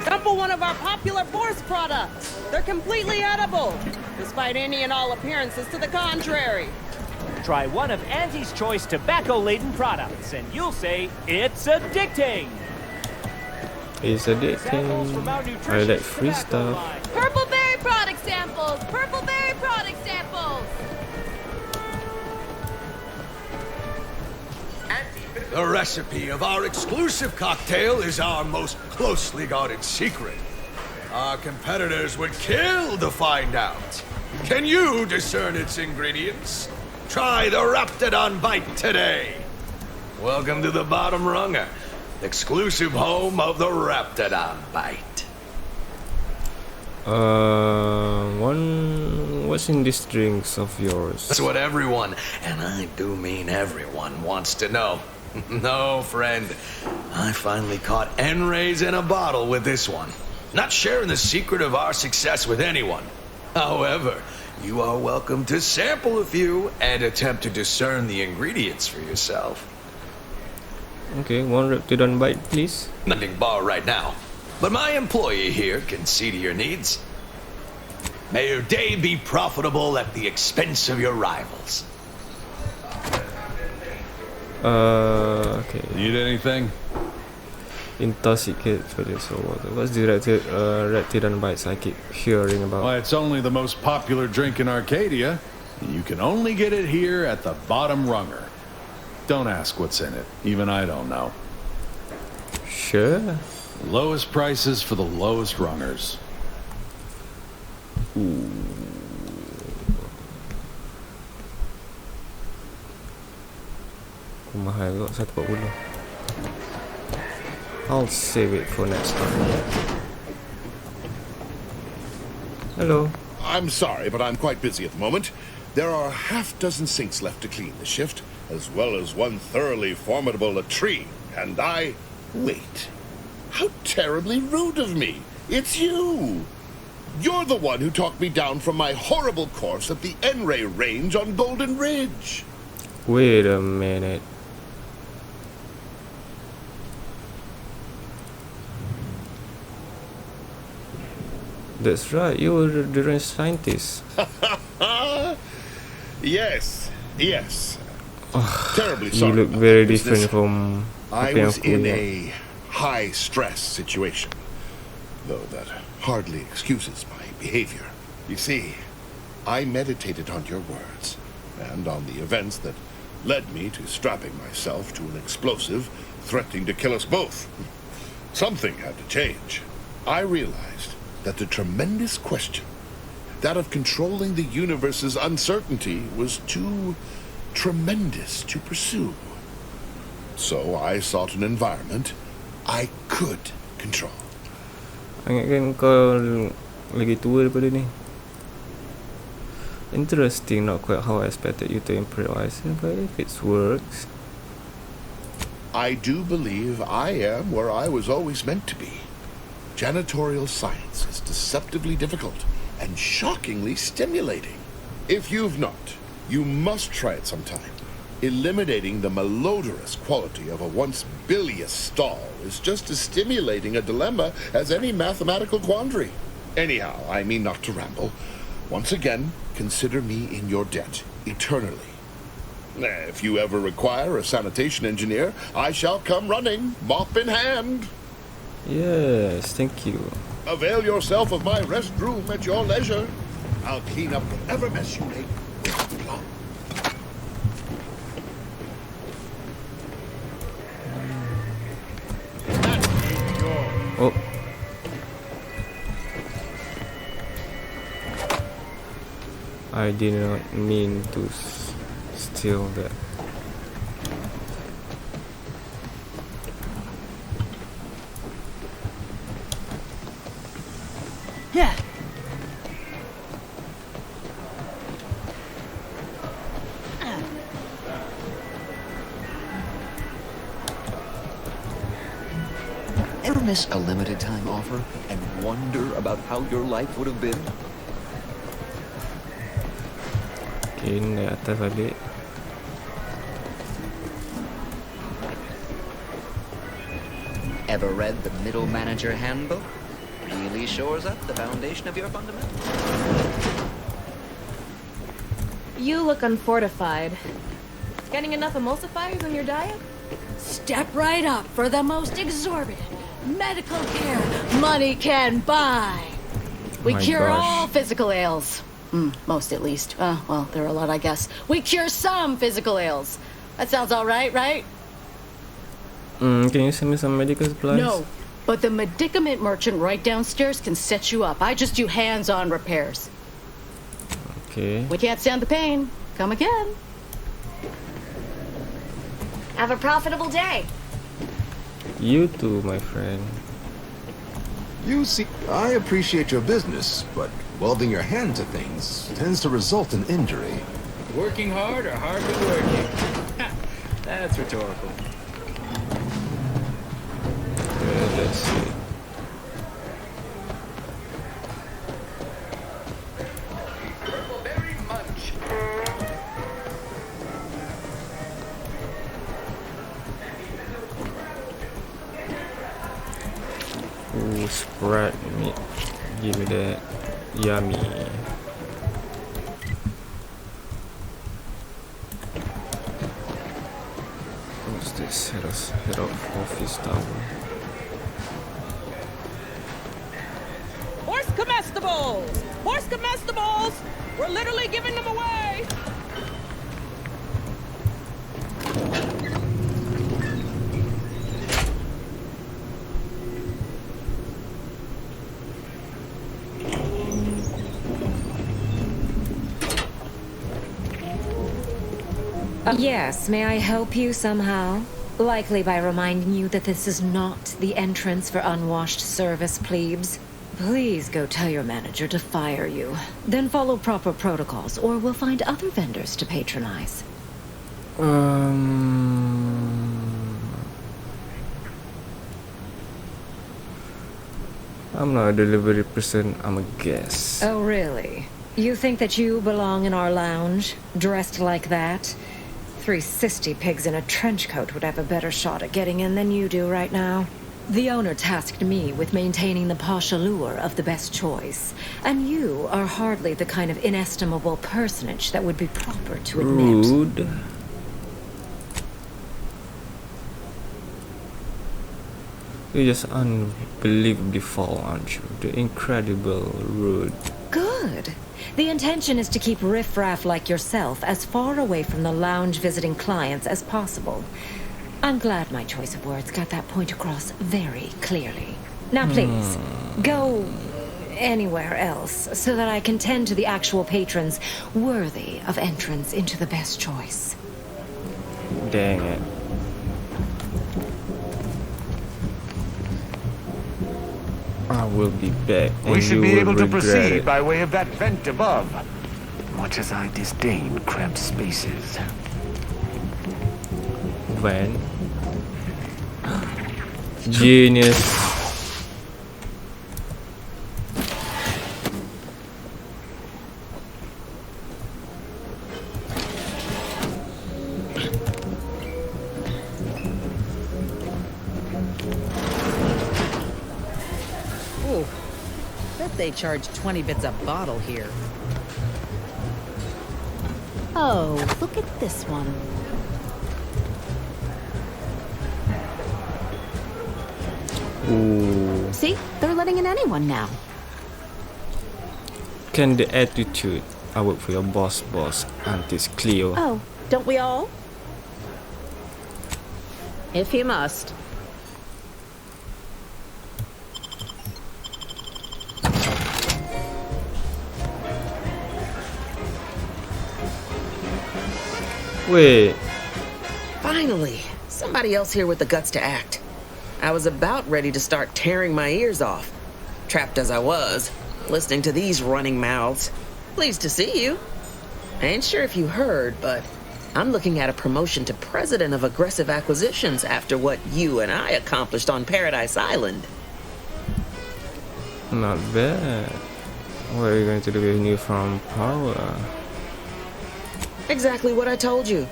Sample one of our popular forest products. They're completely edible, despite any and all appearances to the contrary. Try one of Auntie's Choice tobacco-laden products, and you'll say it's addicting. It's addicting. I like free stuff. Purple berry product samples! Purple berry product samples! The recipe of our exclusive cocktail is our most closely guarded secret. Our competitors would kill to find out. Can you discern its ingredients? Try the Raptidon Bite today. Welcome to the Bottom Runger, exclusive home of the Raptidon Bite. What's in these drinks of yours? That's what everyone, and I do mean everyone, wants to know. No, friend. I finally caught N-rays in a bottle with this one. Not sharing the secret of our success with anyone. However, you are welcome to sample a few and attempt to discern the ingredients for yourself. Okay, one Raptidon Bite, please. Nothing bar right now, but my employee here can see to your needs. May your day be profitable at the expense of your rivals. Okay. Need anything? Intoxicate for this or water. What's the Raptidon Bites I keep hearing about? Well, it's only the most popular drink in Arcadia. You can only get it here at the Bottom Runger. Don't ask what's in it. Even I don't know. Sure. Lowest prices for the lowest rungers. Ooh. Mahal kot 140. I'll save it for next time. Hello. I'm sorry, but I'm quite busy at the moment. There are a half-dozen sinks left to clean this shift, as well as one thoroughly formidable latrine, and I... Wait. How terribly rude of me. It's you. You're the one who talked me down from my horrible course at the N-ray range on Golden Ridge. Wait a minute. That's right, you were the range scientist. Yes. Terribly sorry. You look very different from I was in a high-stress situation, though that hardly excuses my behavior. You see, I meditated on your words, and on the events that led me to strapping myself to an explosive threatening to kill us both. Something had to change. I realized that the tremendous question that of controlling the universe's uncertainty was too tremendous to pursue. So I sought an environment I could control. Kan kau lagi tua daripada ni. Interesting, not quite how I expected you to improvise, but if it works. I do believe I am where I was always meant to be. Janitorial science is deceptively difficult and shockingly stimulating. If you've not, you must try it sometime. Eliminating the malodorous quality of a once bilious stall is just as stimulating a dilemma as any mathematical quandary. Anyhow, I mean not to ramble. Once again, consider me in your debt, eternally. If you ever require a sanitation engineer, I shall come running, mop in hand. Yes, thank you. Avail yourself of my restroom at your leisure. I'll clean up whatever mess you make. Oh. I did not mean to steal that. Yeah. Ever miss a limited time offer and wonder about how your life would have been? Okay, naik atas balik. Ever read the Middle Manager Handbook? Really shores up the foundation of your fundamentals. You look unfortified. Getting enough emulsifiers in your diet? Step right up for the most exorbitant medical care money can buy. We My cure gosh. all physical ails. Most at least. Well, there are a lot, I guess. We cure some physical ails. That sounds all right, right? Can you send me some medical supplies? No, but the medicament merchant right downstairs can set you up. I just do hands-on repairs. Okay. We can't stand the pain. Come again. Have a profitable day. You too, my friend. You see, I appreciate your business, but welding your hand to things tends to result in injury. Working hard or hardly working? That's rhetorical. Let's see. Ooh, spread meat. Give me that. Yummy. What's this? Head of office tower. Horse comestibles! Horse comestibles! We're literally giving them away! Yes, may I help you somehow? Likely by reminding you that this is not the entrance for unwashed service plebes. Please go tell your manager to fire you. Then follow proper protocols, or we'll find other vendors to patronize. I'm not a delivery person, I'm a guest. Oh, really? You think that you belong in our lounge, dressed like that? 3 cysty pigs in a trench coat would have a better shot at getting in than you do right now. The owner tasked me with maintaining the posh allure of the best choice, and you are hardly the kind of inestimable personage that would be proper to admit. Rude. You're just unbelievably foul, aren't you? The incredible rude. Good. The intention is to keep riffraff like yourself as far away from the lounge visiting clients as possible. I'm glad my choice of words got that point across very clearly. Now please, go anywhere else so that I can tend to the actual patrons worthy of entrance into the best choice. Dang it. I will be back. We and should you be will able to regret proceed it. by way of that vent above. Much as I disdain cramped spaces. Van. Genius. Ooh, bet they charge 20 bits a bottle here. Oh, look at this one. Ooh. See? They're letting in anyone now. Can the attitude? I work for your boss, Auntie Cleo. Oh, don't we all? If you must. Wait. Finally, somebody else here with the guts to act. I was about ready to start tearing my ears off. Trapped as I was, listening to these running mouths. Pleased to see you. I ain't sure if you heard, but I'm looking at a promotion to president of aggressive acquisitions after what you and I accomplished on Paradise Island. Not bad. What are you going to do with newfound power? Exactly what I told you.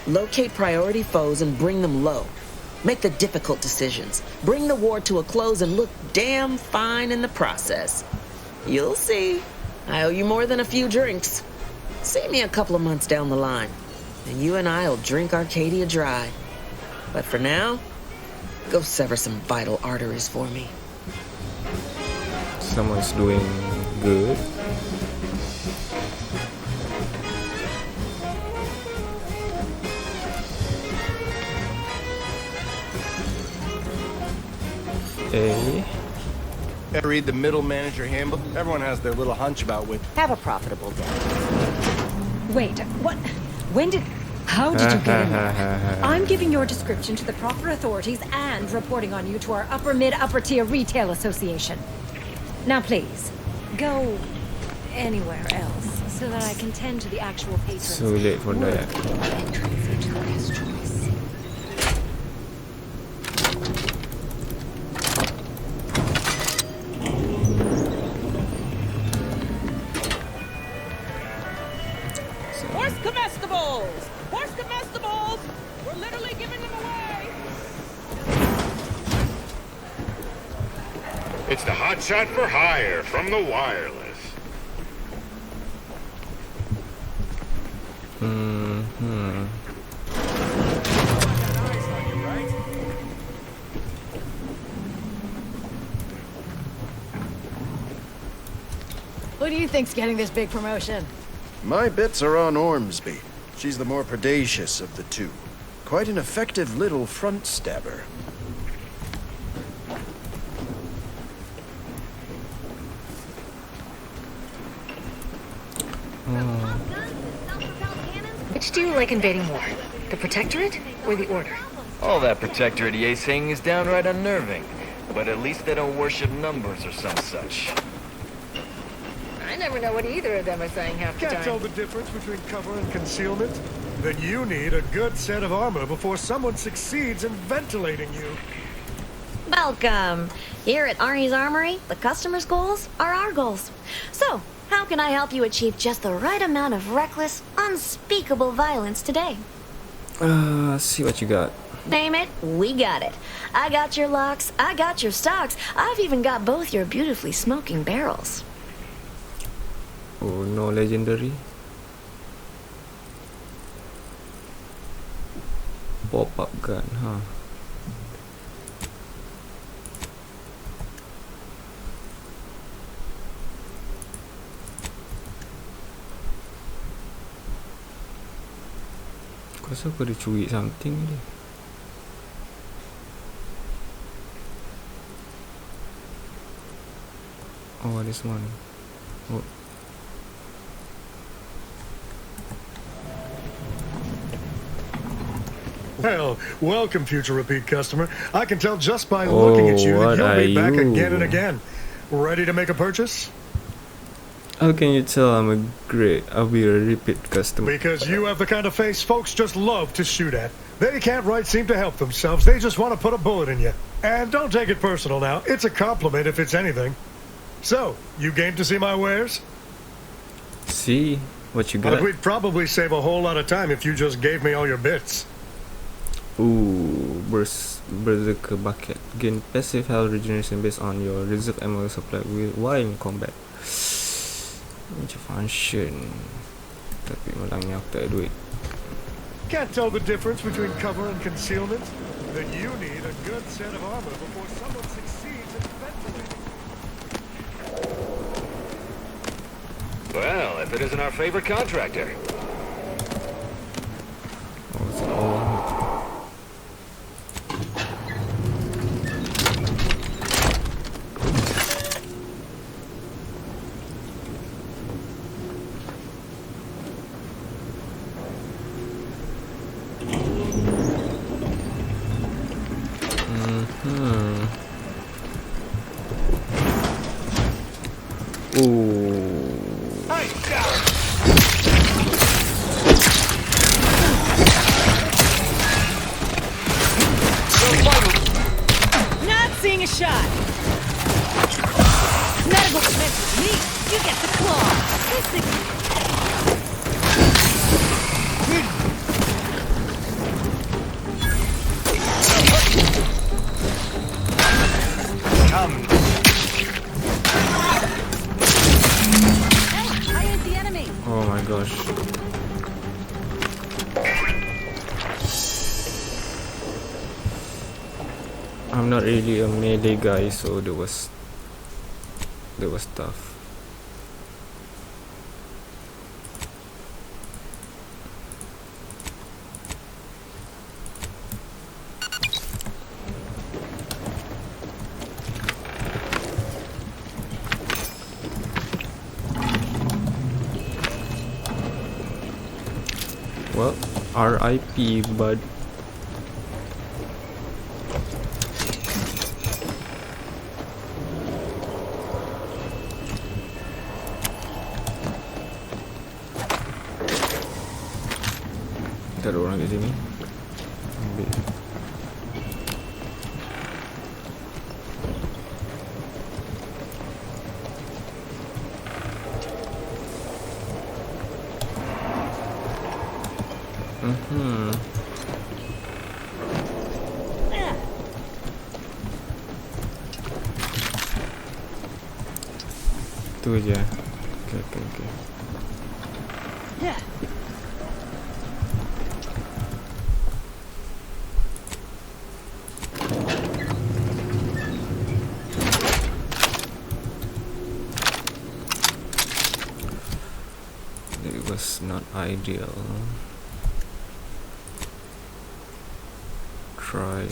Locate priority foes and bring them low. Make the difficult decisions. Bring the war to a close and look damn fine in the process. You'll see. I owe you more than a few drinks. See me a couple of months down the line, and you and I'll drink Arcadia dry. But for now, go sever some vital arteries for me. Someone's doing good. Hey. Ever read the middle manager handbook? Everyone has their little hunch about which. Have a profitable day. Wait, what? When did... How did you get in there? I'm giving your description to the proper authorities and reporting on you to our upper mid upper tier retail association. Now please, go anywhere else so that I can tend to the actual patrons. So late for that. Entrance into the best choice. Horse comestibles! Horse comestibles! We're literally giving them away! It's the hot shot for hire from the wireless. Who do you think's getting this big promotion? My bets are on Ormsby. She's the more predacious of the two. Quite an effective little front stabber. Which do you like invading more? The Protectorate or the Order? All that Protectorate EA saying is downright unnerving. But at least they don't worship numbers or some such. I never know what either of them are saying half the Can't time. tell the difference between cover and concealment? Then you need a good set of armor before someone succeeds in ventilating you. Welcome. Here at Arnie's Armory, the customer's goals are our goals. So, how can I help you achieve just the right amount of reckless, unspeakable violence today? See what you got. Name it, we got it. I got your locks, I got your stocks, I've even got both your beautifully smoking barrels. Oh, no legendary. Pop-up gun, huh? Aku rasa aku ada curi something ni. Oh, this one. Oh. Well, welcome, future repeat customer. I can tell just by looking at you that you'll be back again and again. Ready to make a purchase? How can you tell I'll be a repeat customer? Because you have the kind of face folks just love to shoot at. They can't seem to help themselves. They just want to put a bullet in you. And don't take it personal now. It's a compliment if it's anything. So, you game to see my wares? See what you got? But we'd probably save a whole lot of time if you just gave me all your bits. Ooh, Berserker Bucket. Gain passive health regeneration based on your reserve ammo supply while in combat. Macam function. Tapi malangnya aku tak ada duit. Can't tell the difference between cover and concealment? Then you need a good set of armor before someone succeeds in ventilating. Well, if it isn't our favorite contractor. Oh, it's all. Not seeing a shot. Medical mess with me. You get the claw. This thing. Come. I hit the enemy. Oh my gosh. I'm not really a melee guy, so there was tough. Well, RIP, bud. Tak ada orang kat sini. Ambil. Tu je. Okay. Yeah. It was not ideal. Try.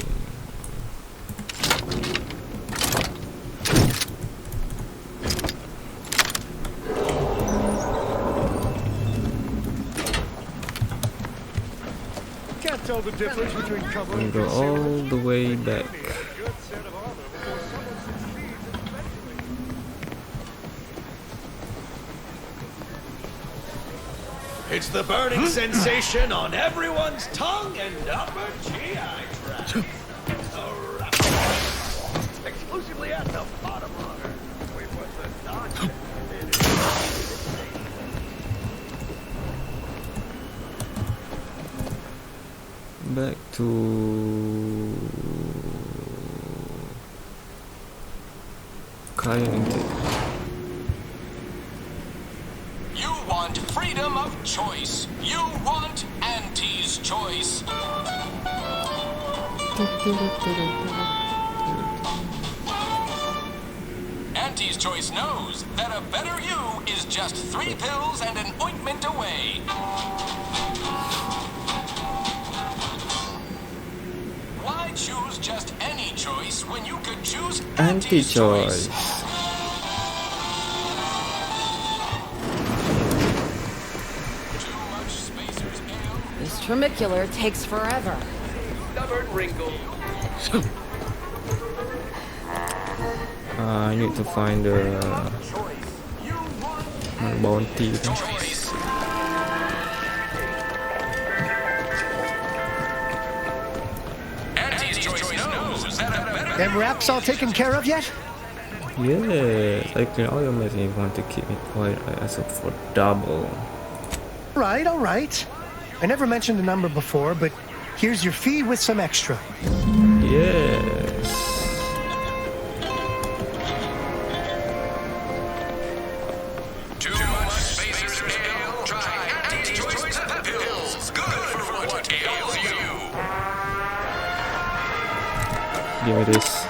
Can't tell the difference between cover and Go all the way back. It's the burning sensation on everyone's tongue and upper GI tract. Exclusively at the bottom runner. We put the doctor in it. Back to client intake. You want freedom of choice. You want Auntie's choice. Auntie's choice knows that a better you is just 3 pills and an ointment away. Why choose just any choice when you could choose Auntie's choice? Tramicular takes forever. Stubborn wrinkle. I need to find the bounty. Them wraps all taken care of yet? Yes, I clean all your mess and you want to keep me quiet. I ask for double. All right. I never mentioned a number before, but here's your fee with some extra. Yes. Too much Spacer's Ale. Try Andy's Choice Pep Pills. Good for what ails you. Here it is.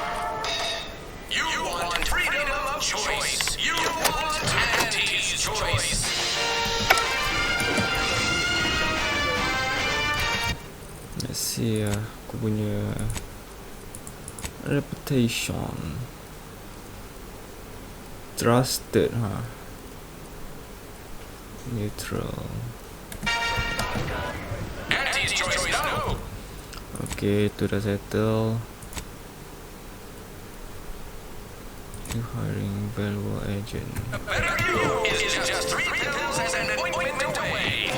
You want freedom of choice. You want Andy's Choice. Let's see, aku punya reputation. Trusted, Neutral. Andy's Choice no. Okay, itu dah settle. You hiring valuable agent. A better you is just 3 pills and an ointment away.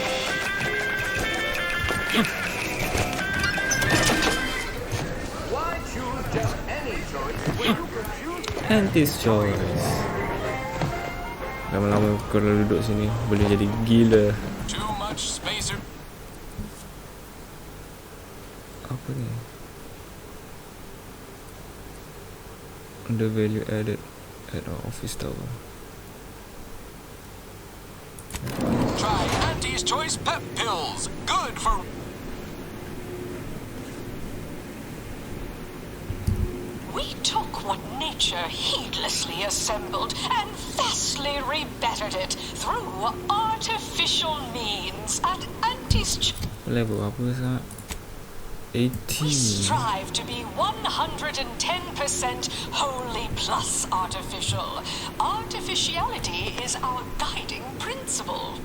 Why choose just any choice when you could choose Andy's Choice. Lama-lama kalau duduk sini boleh jadi gila. Too much Spacer. Apa ni? The value added at our office tower. Try Andy's Choice Pep Pills. Good for... We took what nature heedlessly assembled and vastly rebettered it through artificial means at Andy's Choice. Level apa sah? 18. Strive to be 110% wholly plus artificial. Artificiality is our guiding principle.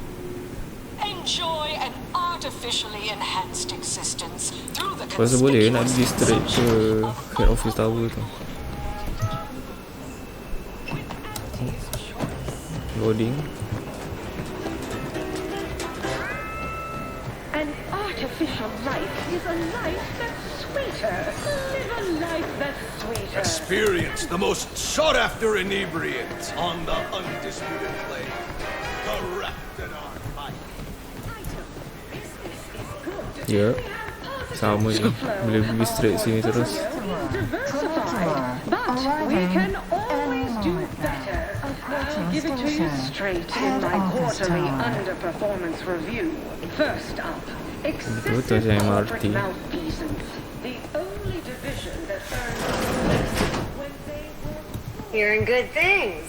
Enjoy an artificially enhanced existence through the Pasal boleh nak pergi straight ke head office tower tu. Loading. An artificial life is a life that's sweeter. Live a life that's sweeter. Experience the most sought-after inebriants on the undisputed plane. Correct in our fight. Ya. Sama je. Boleh pergi straight sini terus. But we can always do better. I'll give it to you straight in my quarterly underperformance review. First up, excessive corporate malfeasance. The only division that earns when they Hearing good things.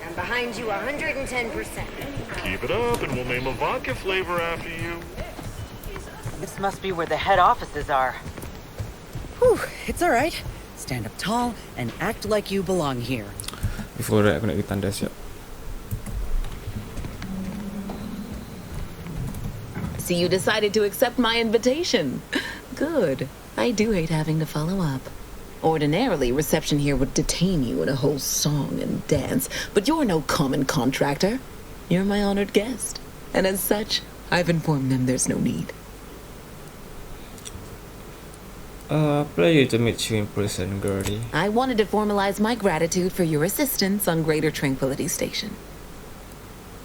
I'm behind you 110%. Keep it up and we'll name a vodka flavor after you. This must be where the head offices are. Whew, it's all right. Stand up tall and act like you belong here. Before that, aku nak pergi tanda siap. So you decided to accept my invitation. Good. I do hate having to follow up. Ordinarily, reception here would detain you in a whole song and dance, but you're no common contractor. You're my honored guest. And as such, I've informed them there's no need. Pleasure to meet you in person, Gertie. I wanted to formalize my gratitude for your assistance on Greater Tranquility Station.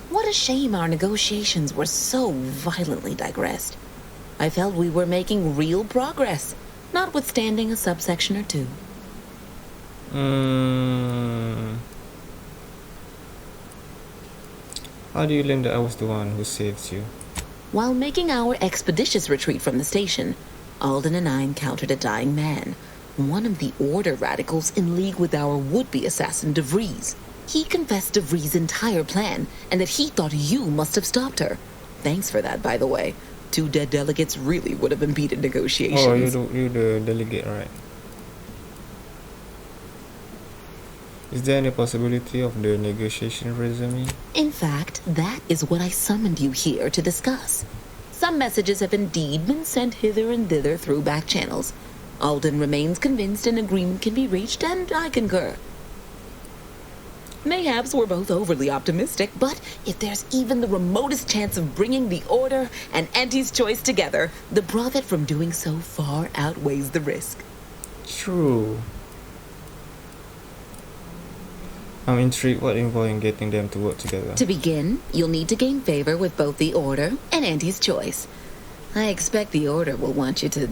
What a shame our negotiations were so violently digressed. I felt we were making real progress, notwithstanding a subsection or two. How do you learn that I was the one who saved you? While making our expeditious retreat from the station, Alden and I encountered a dying man, one of the Order radicals in league with our would-be assassin De Vries. He confessed De Vries' entire plan, and that he thought you must have stopped her. Thanks for that, by the way. 2 dead delegates really would have impeded negotiations. Oh, you're the delegate, right? Is there any possibility of the negotiation resume? In fact, that is what I summoned you here to discuss. So, some messages have indeed been sent hither and thither through back channels. Alden remains convinced an agreement can be reached, and I concur. Mayhaps we're both overly optimistic, but if there's even the remotest chance of bringing the Order and Auntie's Choice together, the profit from doing so far outweighs the risk. True. I'm intrigued what involved in getting them to work together. To begin, you'll need to gain favor with both the Order and Auntie's Choice. I expect the Order will want you to,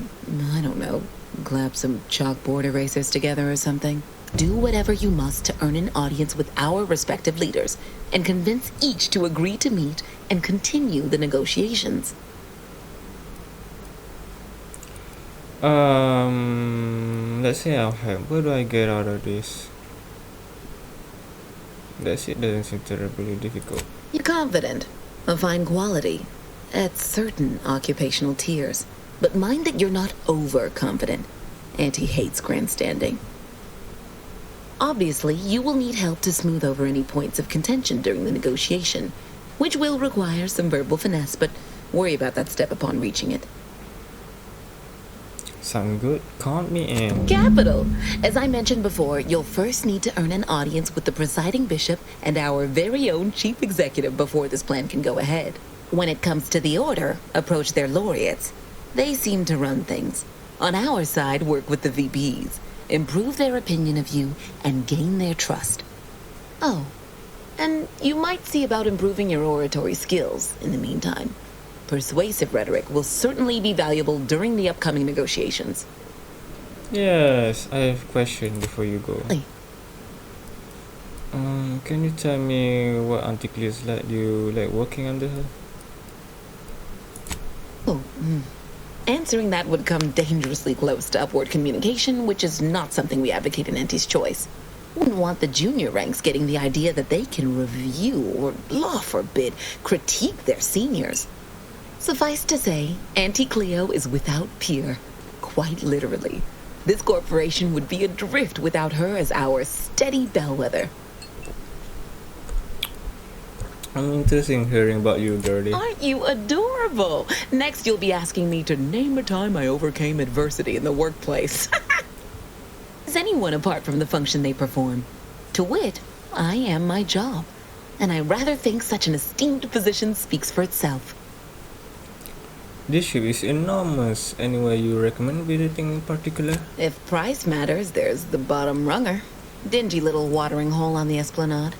I don't know, clap some chalkboard erasers together or something. Do whatever you must to earn an audience with our respective leaders and convince each to agree to meet and continue the negotiations. Let's say I'll help. What do I get out of this? That's it, doesn't seem terribly difficult. You're confident, of fine quality, at certain occupational tiers. But mind that you're not overconfident. Auntie hates grandstanding. Obviously, you will need help to smooth over any points of contention during the negotiation, which will require some verbal finesse, but worry about that step upon reaching it. Sound good? Count me in. Capital! As I mentioned before, you'll first need to earn an audience with the presiding bishop and our very own chief executive before this plan can go ahead. When it comes to the Order, approach their laureates. They seem to run things. On our side, work with the VPs. Improve their opinion of you and gain their trust. Oh, and you might see about improving your oratory skills in the meantime. Persuasive rhetoric will certainly be valuable during the upcoming negotiations. Yes, I have a question before you go. Hey. Can you tell me what Auntie Cleo's like? Do you like working under her? Oh, Answering that would come dangerously close to upward communication, which is not something we advocate in Auntie's Choice. Wouldn't want the junior ranks getting the idea that they can review or, law forbid, critique their seniors. Suffice to say, Auntie Cleo is without peer, quite literally. This corporation would be adrift without her as our steady bellwether. I'm interested in hearing about you, girlie. Aren't you adorable? Next, you'll be asking me to name a time I overcame adversity in the workplace. Is anyone apart from the function they perform? To wit, I am my job. And I rather think such an esteemed position speaks for itself. This ship is enormous. Anywhere you recommend visiting in particular? If price matters, there's the bottom runger. Dingy little watering hole on the esplanade.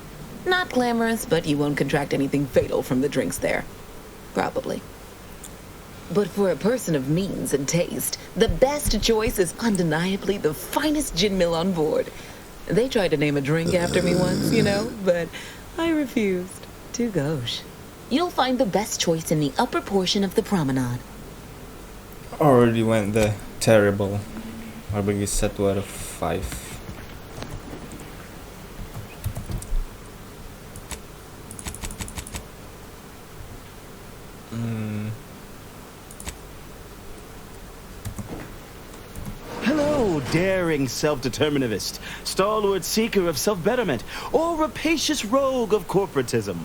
Not glamorous, but you won't contract anything fatal from the drinks there. Probably. But for a person of means and taste, the best choice is undeniably the finest gin mill on board. They tried to name a drink after me once, you know, but I refused. Too gauche. You'll find the best choice in the upper portion of the promenade. Already went there. Terrible. I'll bring it set 2 out of 5. Hello, daring self-determinist, stalwart seeker of self-betterment, or rapacious rogue of corporatism.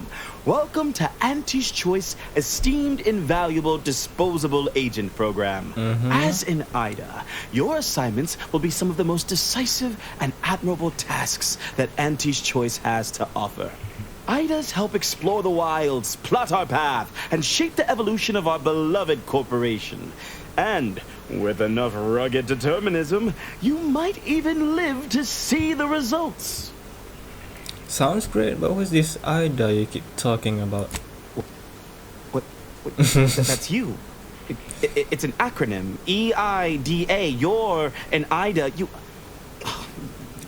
Welcome to Auntie's Choice Esteemed Invaluable Disposable Agent Program. As in Ida, your assignments will be some of the most decisive and admirable tasks that Auntie's Choice has to offer. Idas help explore the wilds, plot our path, and shape the evolution of our beloved corporation. And with enough rugged determinism, you might even live to see the results. Sounds great, but what's this IDA you keep talking about? What? That's you. It's an acronym. EIDA. You're an IDA. You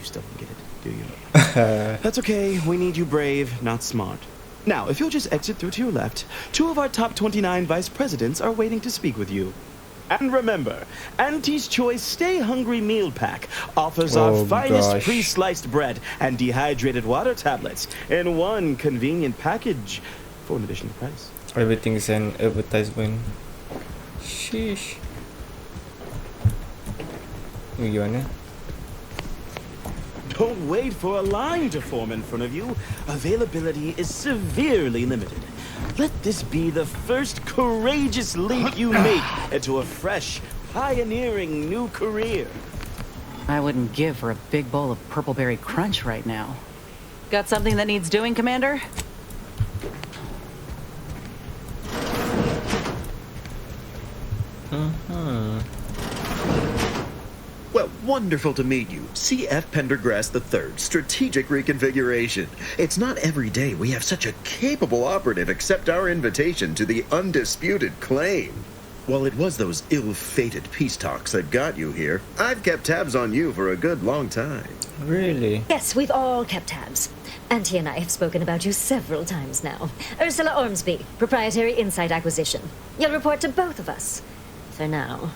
still don't get it, do you? That's okay. We need you brave, not smart. Now, if you'll just exit through to your left, 2 of our top 29 vice presidents are waiting to speak with you. And remember, Auntie's Choice Stay Hungry Meal Pack offers our finest pre-sliced bread and dehydrated water tablets in one convenient package for an additional price. Everything is an advertisement. Sheesh. Gimana? Don't wait for a line to form in front of you. Availability is severely limited. Let this be the first courageous leap you make into a fresh, pioneering new career. I wouldn't give for a big bowl of purpleberry crunch right now. Got something that needs doing, Commander? Well, wonderful to meet you. C.F. Pendergrass III, Strategic Reconfiguration. It's not every day we have such a capable operative accept our invitation to the undisputed claim. While it was those ill-fated peace talks that got you here, I've kept tabs on you for a good long time. Really? Yes, we've all kept tabs. Auntie and I have spoken about you several times now. Ursula Ormsby, Proprietary Insight Acquisition. You'll report to both of us. For now.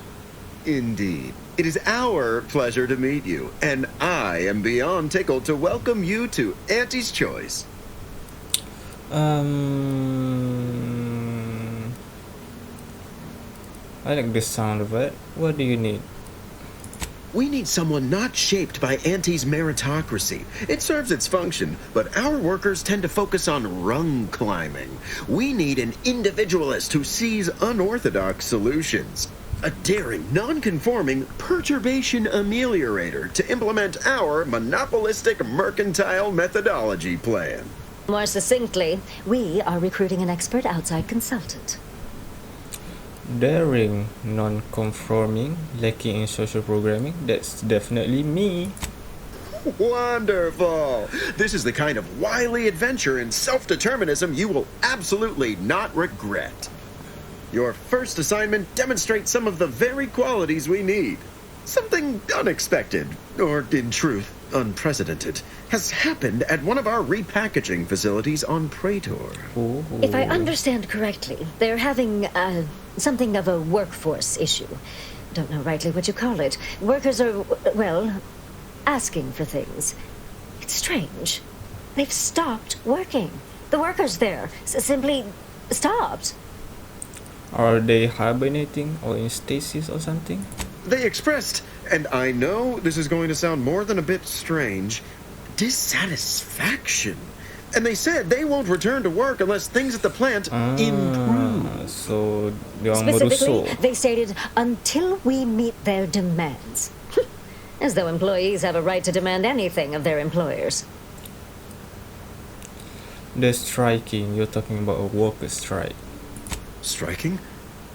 Indeed. It is our pleasure to meet you, and I am beyond tickled to welcome you to Auntie's Choice. I like the sound of it. What do you need? We need someone not shaped by Auntie's meritocracy. It serves its function, but our workers tend to focus on rung climbing. We need an individualist who sees unorthodox solutions. A daring, non-conforming perturbation ameliorator to implement our monopolistic mercantile methodology plan. More succinctly, we are recruiting an expert outside consultant. Daring, non-conforming, lacking in social programming. That's definitely me. Wonderful! This is the kind of wily adventure in self-determinism you will absolutely not regret. Your first assignment demonstrates some of the very qualities we need. Something unexpected, or in truth, unprecedented, has happened at one of our repackaging facilities on Praetor. Ooh. If I understand correctly, they're having something of a workforce issue. Don't know rightly what you call it. Workers are, well, asking for things. It's strange. They've stopped working. The workers there simply stopped. Are they hibernating or in stasis or something? They expressed, and I know this is going to sound more than a bit strange, dissatisfaction. And they said they won't return to work unless things at the plant improve. So they are Specifically, merusuh. they stated, until we meet their demands. As though employees have a right to demand anything of their employers. The striking, you're talking about a worker strike. Striking?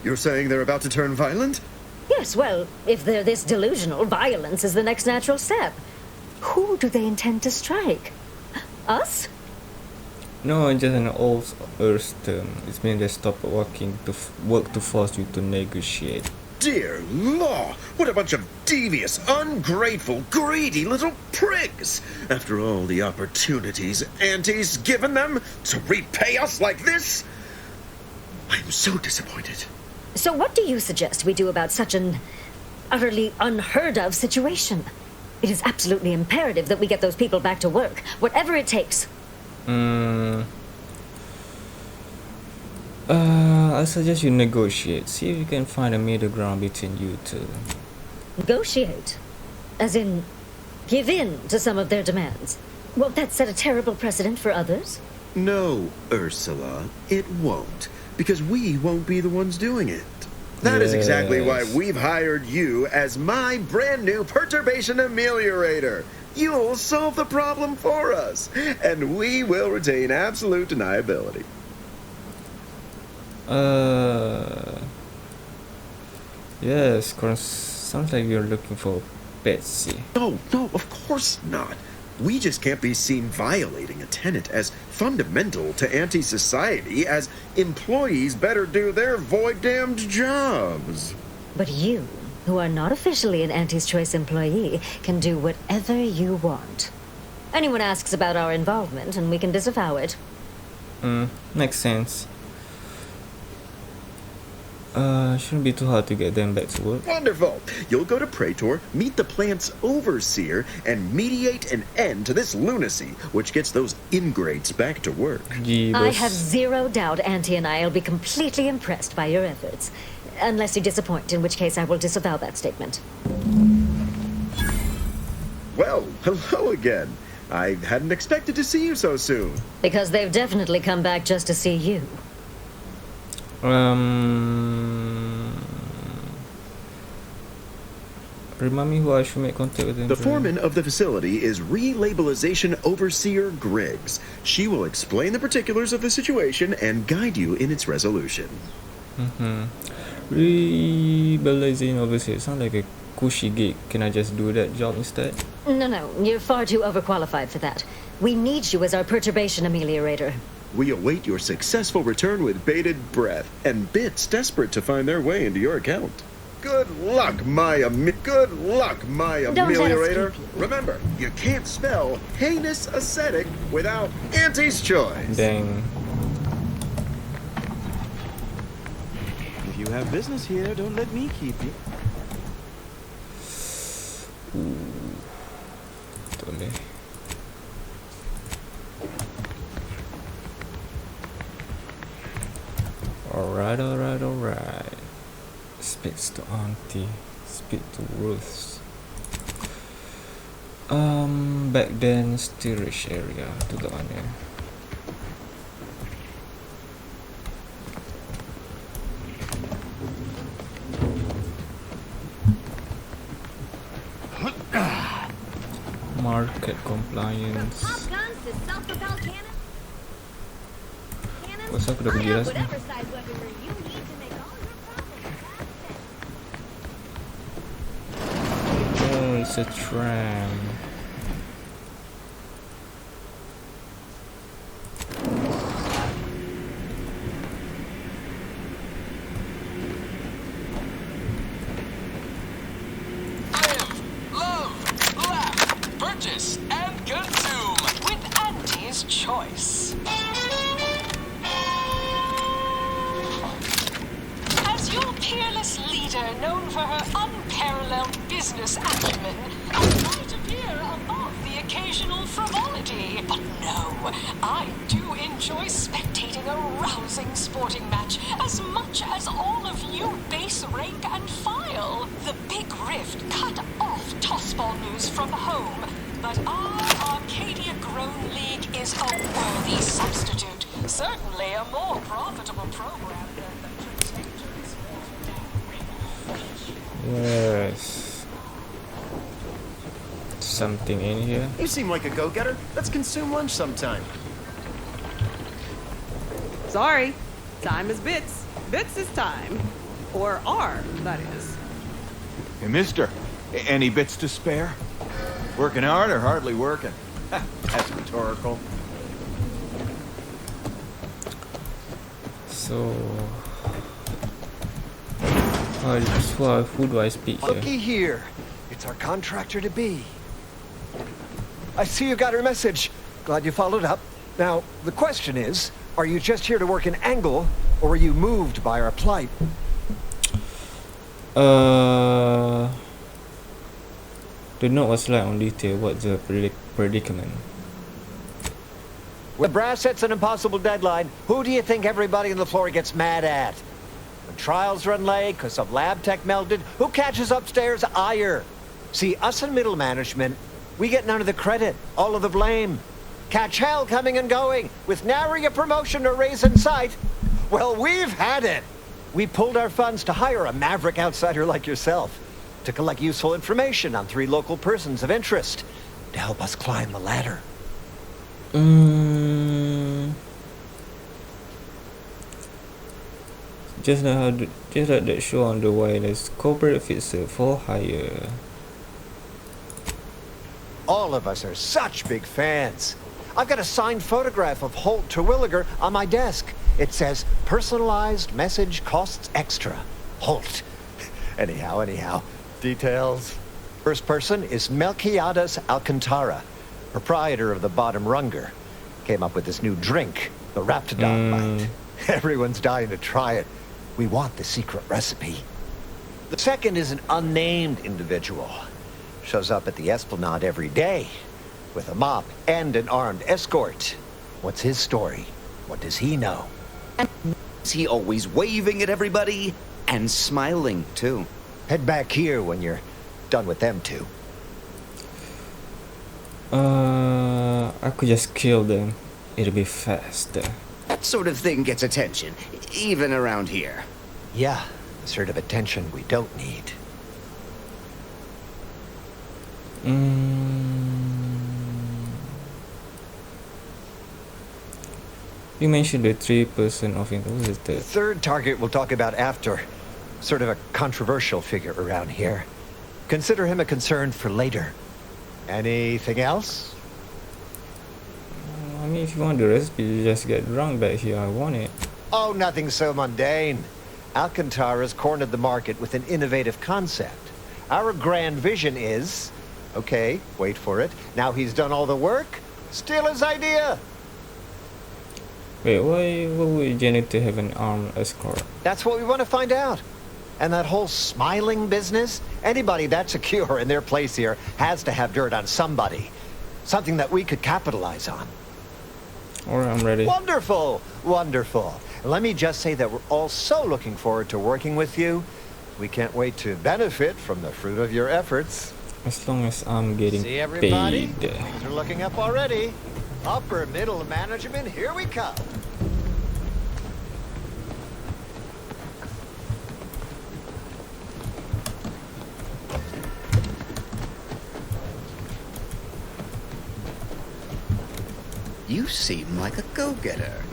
You're saying they're about to turn violent? Yes, well, if they're this delusional, violence is the next natural step. Who do they intend to strike? Us? No, just an old Earth term. It means they stop working to work to force you to negotiate. Dear law, what a bunch of devious, ungrateful, greedy little prigs! After all the opportunities Auntie's given them to repay us like this, I'm so disappointed. So what do you suggest we do about such an utterly unheard of situation? It is absolutely imperative that we get those people back to work, whatever it takes. I suggest you negotiate. See if you can find a middle ground between you two. Negotiate? As in, give in to some of their demands? Won't that set a terrible precedent for others? No, Ursula, it won't. Because we won't be the ones doing it. That is exactly why we've hired you as my brand new perturbation ameliorator. You'll solve the problem for us, and we will retain absolute deniability. Yes, sounds like you're looking for Betsy. No, of course not. We just can't be seen violating a tenet as fundamental to anti-society as employees better do their void-damned jobs. But you, who are not officially an Auntie's Choice employee, can do whatever you want. Anyone asks about our involvement, and we can disavow it. Makes sense. Shouldn't be too hard to get them back to work. Wonderful! You'll go to Praetor, meet the plant's overseer, and mediate an end to this lunacy, which gets those ingrates back to work. I have zero doubt Auntie and I will be completely impressed by your efforts. Unless you disappoint, in which case I will disavow that statement. Well, hello again. I hadn't expected to see you so soon. Because they've definitely come back just to see you. Remind me who I should make contact with. The foreman of the facility is Relabelization Overseer Griggs. She will explain the particulars of the situation and guide you in its resolution. Relabelization Overseer sounds like a cushy gig. Can I just do that job instead? No, you're far too overqualified for that. We need you as our perturbation ameliorator. We await your successful return with bated breath and bits desperate to find their way into your account. Good luck, my ameliorator. Remember, you can't spell heinous ascetic without Auntie's choice. Dang. If you have business here, don't let me keep you. Alright. Speaks to Auntie. Speak to Ruth. Back then, storage area. Tu kat mana? Market compliance. Pasal aku dah pergi dah sini. Oh, it's a tram. Purchase and consume with Auntie's Choice. As your peerless leader, known for her unparalleled business acumen, I might appear above the occasional frivolity. But no, I do enjoy spectating a rousing sporting match as much as all of you base rank and file. The Big Rift cut off tossball news from home, but our Arcadia-grown league is a worthy substitute. Certainly a more profitable program than the Protector's. Yes. Something in here. You seem like a go-getter. Let's consume lunch sometime. Sorry. Time is bits. Bits is time. Or are, that is. Hey, mister, any bits to spare? Working hard or hardly working? That's rhetorical. So, who do I speak here? Looky here. It's our contractor-to-be. I see you got her message. Glad you followed up. Now, the question is, are you just here to work an angle, or are you moved by our plight? The note was light on detail. What's the predicament? When brass sets an impossible deadline, who do you think everybody on the floor gets mad at? When trials run late because some lab tech melted, who catches upstairs ire? See, us in middle management, we get none of the credit, all of the blame. Catch hell coming and going, with nary a promotion or raise in sight. Well, we've had it. We pulled our funds to hire a maverick outsider like yourself, to collect useful information on 3 local persons of interest, to help us climb the ladder. Just like that show on the wireless, corporate fixer for hire. All of us are such big fans. I've got a signed photograph of Holt Terwilliger on my desk. It says, personalized message costs extra. Holt. Anyhow. Details. First person is Melquiades Alcantara, proprietor of the Bottom Runger. Came up with this new drink, the Raptidon Bite. Everyone's dying to try it. We want the secret recipe. The second is an unnamed individual. Shows up at the Esplanade every day, with a mop and an armed escort. What's his story? What does he know? And is he always waving at everybody? And smiling, too. Head back here when you're done with them two. I could just kill them. It'll be faster. That sort of thing gets attention, even around here. Yeah, the sort of attention we don't need. You mentioned the 3% of it. What is The that? third target we'll talk about after. Sort of a controversial figure around here. Consider him a concern for later. Anything else? I mean, if you want the recipe, you just get drunk back here. I want it. Oh, nothing so mundane. Alcantara's cornered the market with an innovative concept. Our grand vision is... Okay, wait for it. Now he's done all the work. Steal his idea. Wait, why would Janet to have an armed escort? That's what we want to find out. And that whole smiling business, anybody that's secure in their place here has to have dirt on somebody. Something that we could capitalize on. Alright, I'm ready. Wonderful, wonderful. Let me just say that we're all so looking forward to working with you. We can't wait to benefit from the fruit of your efforts. As long as I'm getting See everybody? paid. Things are looking up already. Upper middle management, here we come. You seem like a go-getter.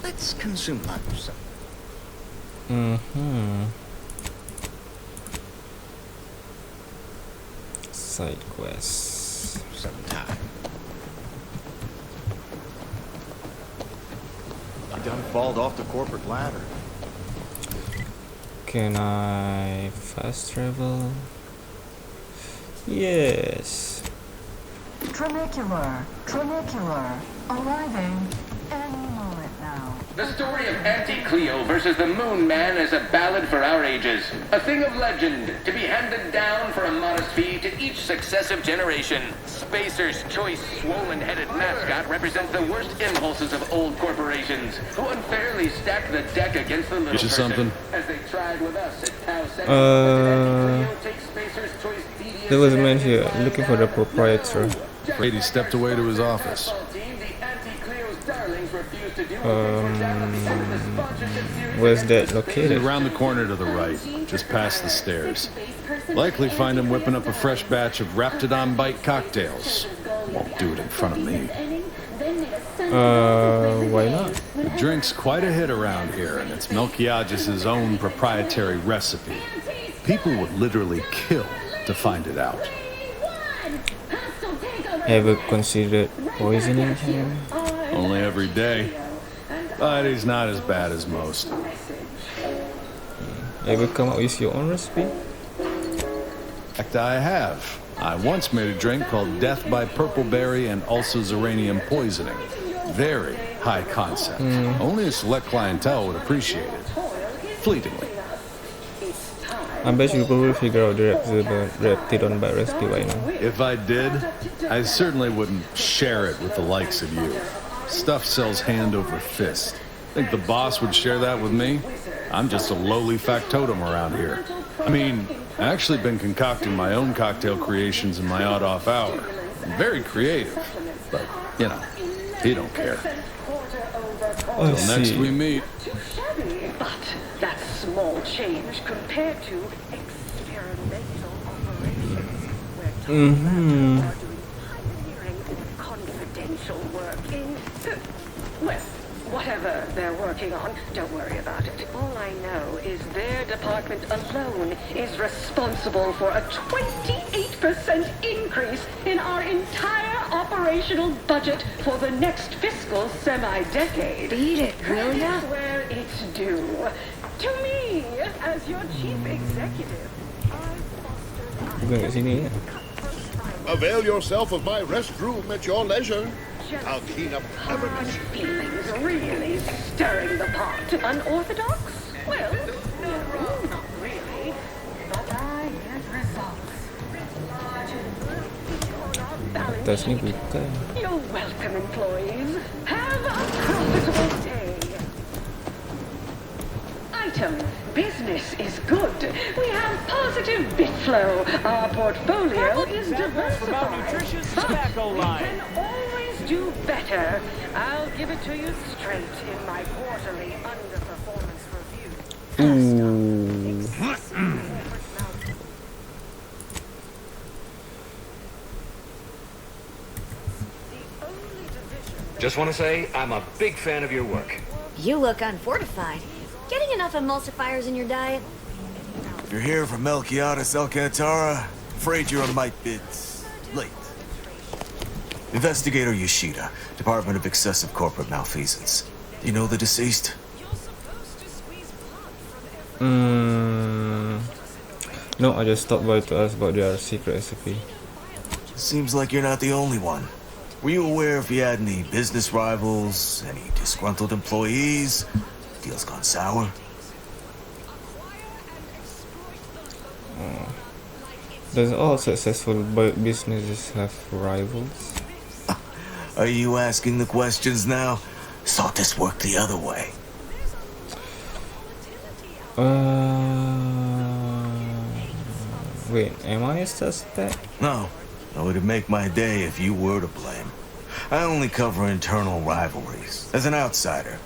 Let's consume some. Side quests. Sometime. I done falled off the corporate ladder. Can I fast travel? Yes. Trinicular, arriving any moment now. The story of Auntie Cleo versus the Moon Man is a ballad for our ages. A thing of legend, to be handed down for a modest fee to each successive generation. Spacer's choice swollen-headed mascot represents the worst impulses of old corporations, who unfairly stack the deck against the little Get you person. something? As they tried with us at Tau 7. Auntie Cleo takes Spacer's choice devious There was a man here looking for the proprietor. Afraid he stepped away to his office. Where's that located? Around the corner to the right, just past the stairs. Likely find him whipping up a fresh batch of Raptidon Bite cocktails. Won't do it in front of me. Why not? The drink's quite a hit around here, and it's Melquiades' own proprietary recipe. People would literally kill to find it out. Ever considered poisoning him? Only every day. But he's not as bad as most. Ever come up with your own recipe? In fact, I have. I once made a drink called Death by Purpleberry and Ulcozeranium Poisoning. Very high concept. Only a select clientele would appreciate it. Fleetingly. I bet you could probably figure out the Raptidon Bite recipe by now. If I did, I certainly wouldn't share it with the likes of you. Stuff sells hand over fist. Think the boss would share that with me? I'm just a lowly factotum around here. I mean, I actually been concocting my own cocktail creations in my odd-off hour. I'm very creative, but, you know, he don't care. Till next we meet. But that's small change compared to experimental operations where top labs are doing pioneering confidential work in, well, whatever they're working on, don't worry about it. All I know is their department alone is responsible for a 28% increase in our entire operational budget for the next fiscal semi-decade. Beat it, will ya? Where it's due. To me, as your chief executive, Bukan kat sini ya? Avail yourself of my restroom at your leisure. I'll clean up hard feelings really stirring the pot. Unorthodox? Well, no, not really. But I get results. Atas ni bukan. You're welcome, employees. Have a profitable day. I item. Business is good. We have positive bit flow. Our portfolio is diversified. But we can always do better. I'll give it to you straight in my quarterly underperformance review. Just want to say, I'm a big fan of your work. You look unfortified. Getting enough emulsifiers in your diet? If you're here from Melquiades Alcantara, afraid you're a mite bit late. Investigator Yoshida, Department of Excessive Corporate Malfeasance. You know the deceased? No, I just stopped by to ask about their secret recipe. Seems like you're not the only one. Were you aware if you had any business rivals, any disgruntled employees? Deals gone sour? Does all successful businesses have rivals? Are you asking the questions now? Thought this worked the other way. Wait, am I a suspect? No. It would make my day if you were to blame. I only cover internal rivalries. As an outsider,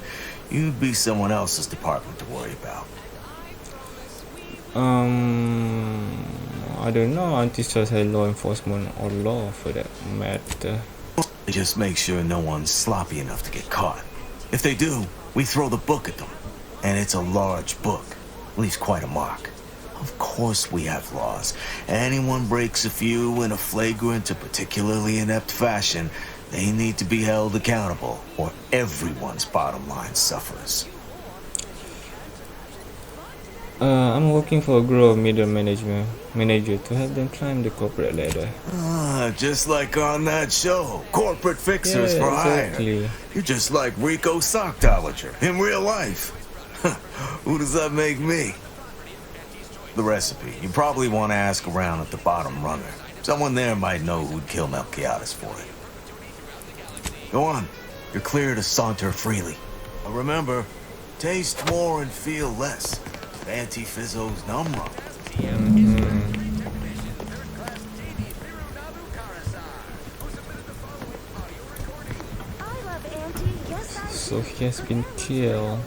you'd be someone else's department to worry about. I don't know. Aunties just had law enforcement or law for that matter. Just make sure no one's sloppy enough to get caught. If they do, we throw the book at them. And it's a large book. Leaves quite a mark. Of course we have laws. Anyone breaks a few in a flagrant or particularly inept fashion, they need to be held accountable, or everyone's bottom line suffers. I'm working for a group of middle manager to help them climb the corporate ladder. Just like on that show, Corporate Fixers for exactly. Hire. You're just like Rico Sockdolager in real life. Who does that make me? The recipe. You probably want to ask around at the bottom runner. Someone there might know who'd kill Melquiades for it. Go on. You're clear to saunter freely. But remember, taste more and feel less. Auntie Fizzo's numb rum. So he has been killed.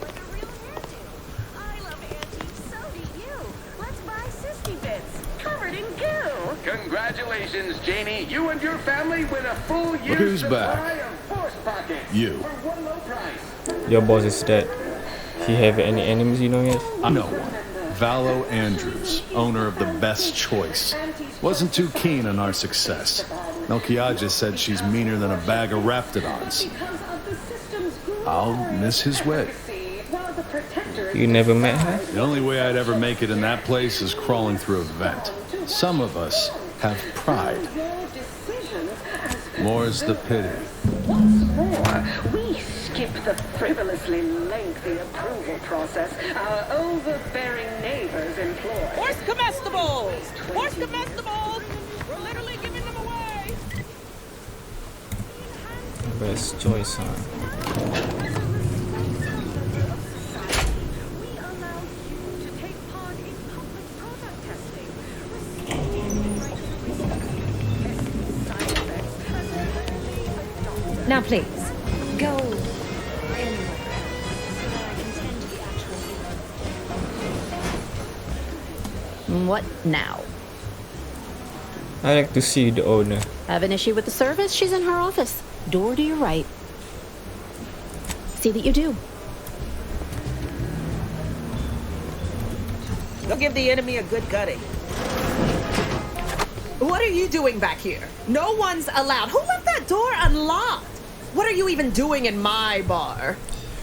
Congratulations, Janie. You and your family win a full year's who's supply back? of Force Pockets You. for one low price. Your boss is dead. He have any enemies you know yet? No one. Valo Andrews, owner of the Best Choice, wasn't too keen on our success. Melquiades said she's meaner than a bag of raptidons. I'll miss his wit. You never met her? The only way I'd ever make it in that place is crawling through a vent. Some of us have pride. More's the pity. What's more, we skip the frivolously lengthy approval process our overbearing neighbors employ. Horse comestibles! Horse comestibles! We're literally giving them away! Best choice, huh? Now, please, go. What now? I like to see the owner. Have an issue with the service? She's in her office. Door to your right. See that you do. They'll give the enemy a good gutting. What are you doing back here? No one's allowed. Who left that door unlocked? What are you even doing in my bar?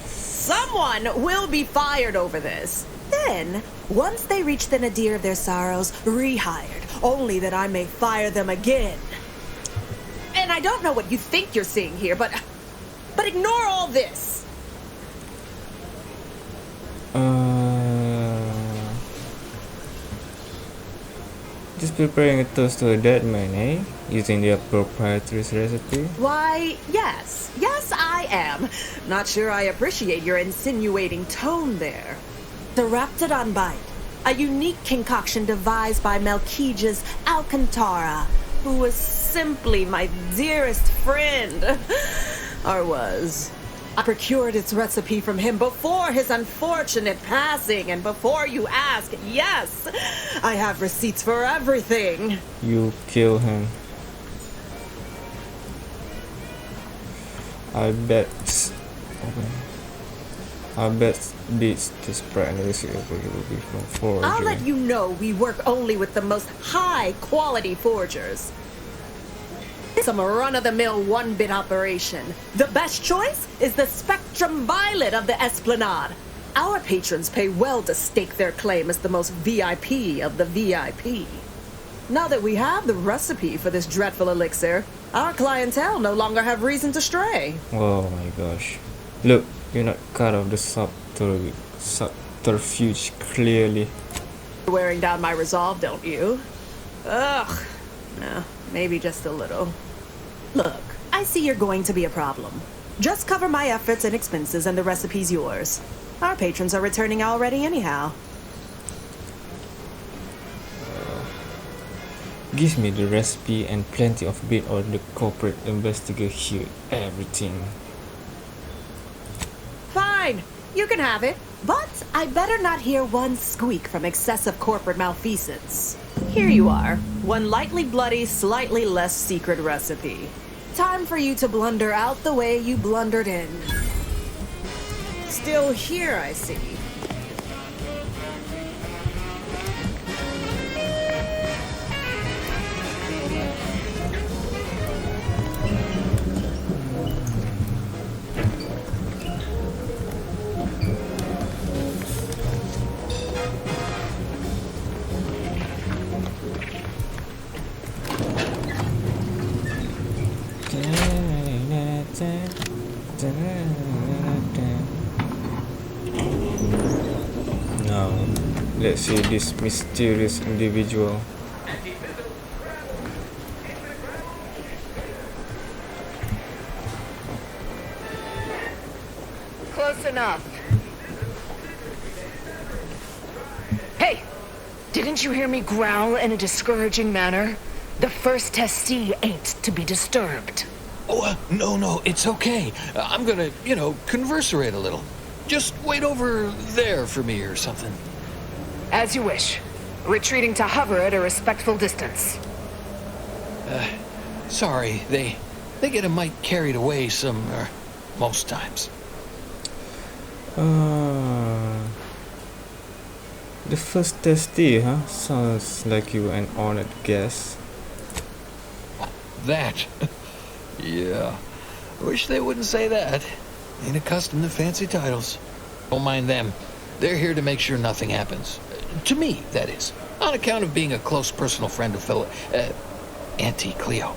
Someone will be fired over this. Then, once they reach the nadir of their sorrows, rehired, only that I may fire them again. And I don't know what you think you're seeing here, but ignore all this. Just preparing a toast to a dead man, eh? Using their proprietary recipe? Why, yes. Yes, I am. Not sure I appreciate your insinuating tone there. The Raptidon bite, a unique concoction devised by Melquiades Alcantara, who was simply my dearest friend. Or was. I procured its recipe from him before his unfortunate passing, and before you ask, yes, I have receipts for everything. You kill him. I bet this spread anniversary will be from forgery. I'll let you know we work only with the most high-quality forgers. Some run-of-the-mill one-bit operation. The best choice is the Spectrum Violet of the Esplanade. Our patrons pay well to stake their claim as the most VIP of the VIP. Now that we have the recipe for this dreadful elixir, our clientele no longer have reason to stray. Oh my gosh. Look, you're not cut off the subterfuge clearly. You're wearing down my resolve, don't you? Ugh. No, maybe just a little. Look, I see you're going to be a problem. Just cover my efforts and expenses and the recipe's yours. Our patrons are returning already anyhow. Give me the recipe and plenty of bit or the corporate investigator here. Everything. Fine, you can have it. But I better not hear one squeak from excessive corporate malfeasance. Here you are. One lightly bloody, slightly less secret recipe. Time for you to blunder out the way you blundered in. Still here, I see. Now, let's see this mysterious individual. Close enough. Hey! Didn't you hear me growl in a discouraging manner? The first testee ain't to be disturbed. Oh, no, it's okay. I'm gonna, converserate a little. Just wait over there for me or something. As you wish. Retreating to hover at a respectful distance. Sorry, they get a mite carried away most times. The first testee, huh? Sounds like you an honored guest. That? Yeah. Wish they wouldn't say that. Ain't accustomed to fancy titles. Don't mind them. They're here to make sure nothing happens. To me, that is. On account of being a close personal friend of Auntie Cleo.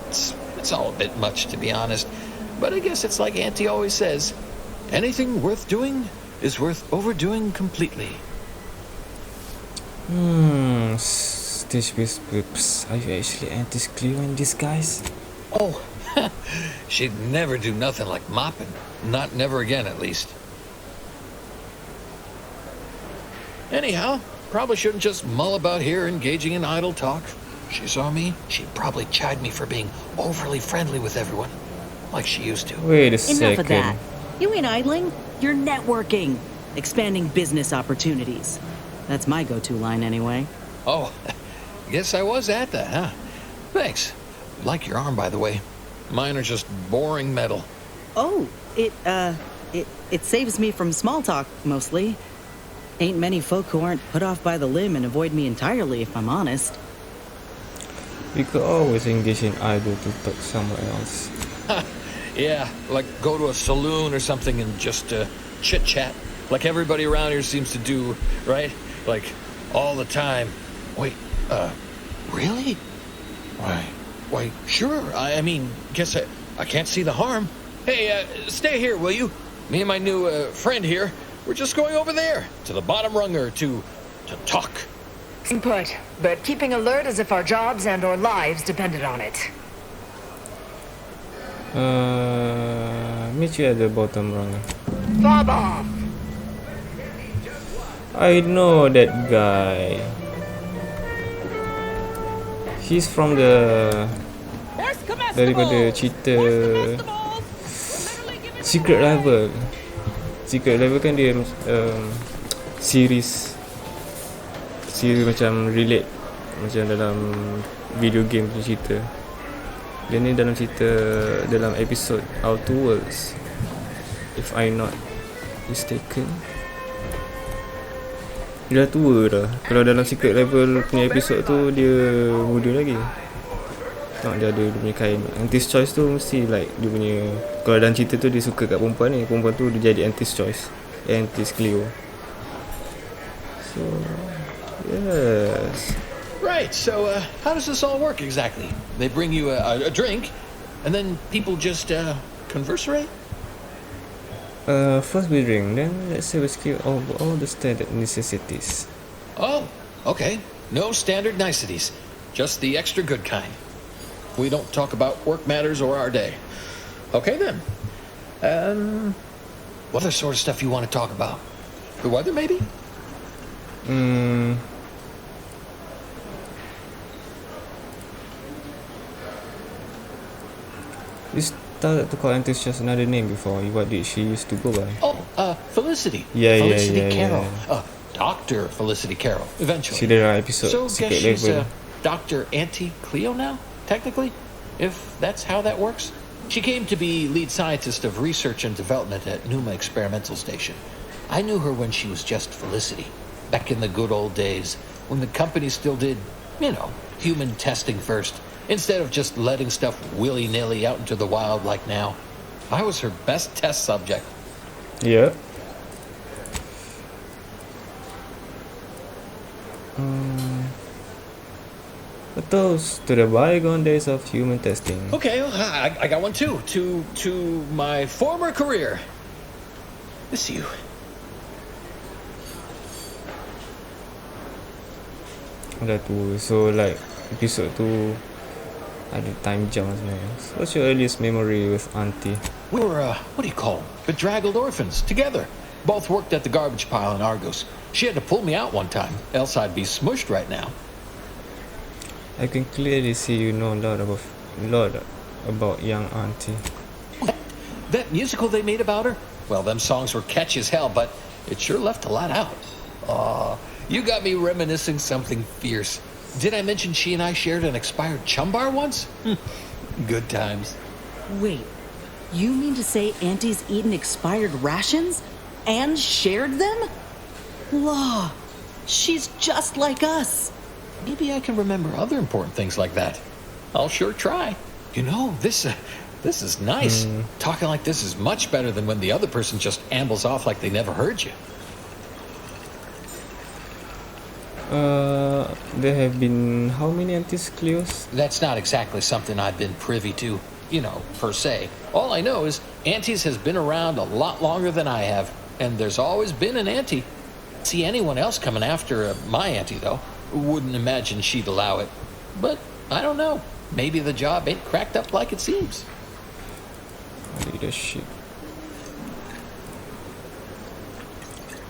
It's all a bit much, to be honest. But I guess it's like Auntie always says. Anything worth doing is worth overdoing completely. Stage whispers. Are you actually Auntie's Cleo in disguise? Oh, she'd never do nothing like mopping. Not never again, at least. Anyhow, probably shouldn't just mull about here engaging in idle talk. If she saw me, she'd probably chide me for being overly friendly with everyone, like she used to. Wait a second. Enough of that. You ain't idling, you're networking, expanding business opportunities. That's my go-to line anyway. Oh, guess I was at that, huh? Thanks. Like your arm, by the way. Mine are just boring metal. Oh, it saves me from small talk, mostly. Ain't many folk who aren't put off by the limb and avoid me entirely, if I'm honest. We could always engage in idle to talk somewhere else. Yeah, like go to a saloon or something and just chit-chat. Like everybody around here seems to do, right? Like, all the time. Wait, really? Why, sure. I mean, guess I can't see the harm. Hey, stay here, will you? Me and my new friend here, we're just going over there, to the bottom runger, to talk. Input, but keeping alert as if our jobs and our lives depended on it. Meet you at the bottom runger. Bob off! I know that guy. He's from the daripada cerita Secret Level. Secret Level kan dia series macam relate macam dalam video game punya cerita. Dia ni dalam cerita dalam episode Outer Worlds, if I'm not mistaken. Dia dah tua dah. Kalau dalam Secret Level punya episode tu dia muda lagi. Tengok dia ada dia punya kain. Antis choice tu mesti like dia punya, kalau dalam cerita tu dia suka kat perempuan ni, perempuan tu dia jadi Antis choice, Antis Cleo. So yes. Right, so how does this all work exactly? They bring you a drink, and then people just conversate? First we drink, then let's say we skip all the standard necessities. Oh, okay. No standard niceties, just the extra good kind. We don't talk about work matters or our day. Okay then. What other sort of stuff you want to talk about? The weather, maybe? You started to call Antis just another name before. What did she used to go by? Oh, Felicity. Yeah. Carroll. Dr. Felicity Carroll, eventually. She did our episode. So guess she's Dr. Auntie Cleo now, technically, if that's how that works. She came to be lead scientist of research and development at Numa Experimental Station. I knew her when she was just Felicity, back in the good old days, when the company still did, human testing first, instead of just letting stuff willy-nilly out into the wild like now. I was her best test subject. Yeah. A toast to the bygone days of human testing. Okay, I got one too. To my former career. Miss you. Dah tu. So like episode tu ada time jump sebenarnya. What's your earliest memory with Auntie? We were what do you call them? Bedraggled orphans together. Both worked at the garbage pile in Argos. She had to pull me out one time, else I'd be smushed right now. I can clearly see you know a lot about young Auntie. That musical they made about her? Well, them songs were catchy as hell, but it sure left a lot out. You got me reminiscing something fierce. Did I mention she and I shared an expired chum bar once? Good times. Wait, you mean to say Auntie's eaten expired rations? And shared them? Law, she's just like us. Maybe I can remember other important things like that. I'll sure try. This is nice. Talking like this is much better than when the other person just ambles off like they never heard you. There have been how many Aunties Cleos? That's not exactly something I've been privy to, per se. All I know is Auntie's has been around a lot longer than I have, and there's always been an Auntie. See anyone else coming after my Auntie, though. Wouldn't imagine she'd allow it. But I don't know. Maybe the job ain't cracked up like it seems. Leadership.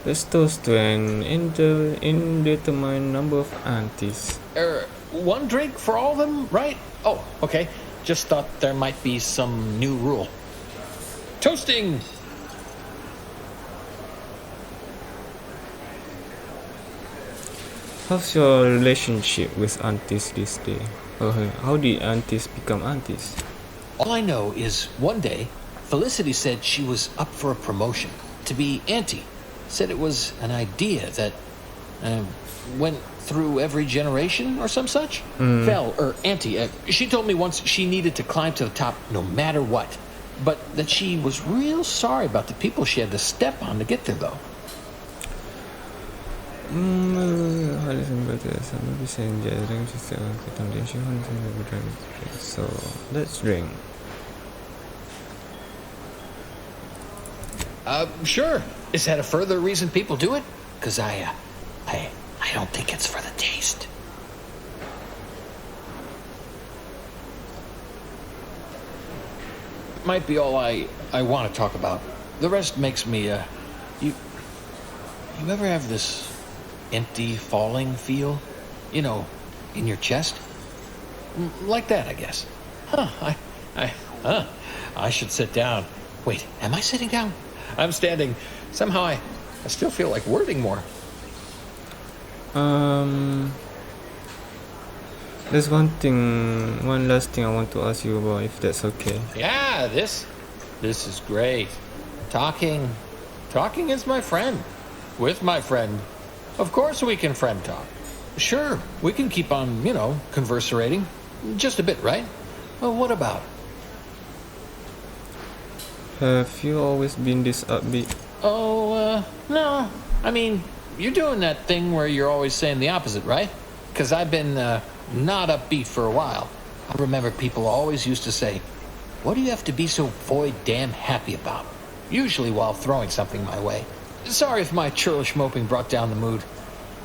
Let's toast to an indeterminate number of Aunties. One drink for all of them, right? Oh, okay. Just thought there might be some new rule. Toasting! How's your relationship with Aunties this day? How did Aunties become Aunties? All I know is one day, Felicity said she was up for a promotion to be Auntie. Said it was an idea that went through every generation or some such. Auntie. She told me once she needed to climb to the top no matter what. But that she was real sorry about the people she had to step on to get there, though. So let's drink. Sure. Is that a further reason people do it? Because I don't think it's for the taste. Might be all I want to talk about. The rest makes me, you ever have this empty falling feel? You know, in your chest? Like that, I guess. I should sit down. Wait, am I sitting down? I'm standing. Somehow I still feel like wording more. There's one last thing I want to ask you about, if that's okay. Yeah, this is great. Talking is my friend. With my friend. Of course we can friend talk. Sure, we can keep on, converserating. Just a bit, right? Well, what about? Have you always been this upbeat? Oh, no. I mean, you're doing that thing where you're always saying the opposite, right? Because I've been not upbeat for a while. I remember people always used to say, what do you have to be so void damn happy about? Usually while throwing something my way. Sorry if my churlish moping brought down the mood.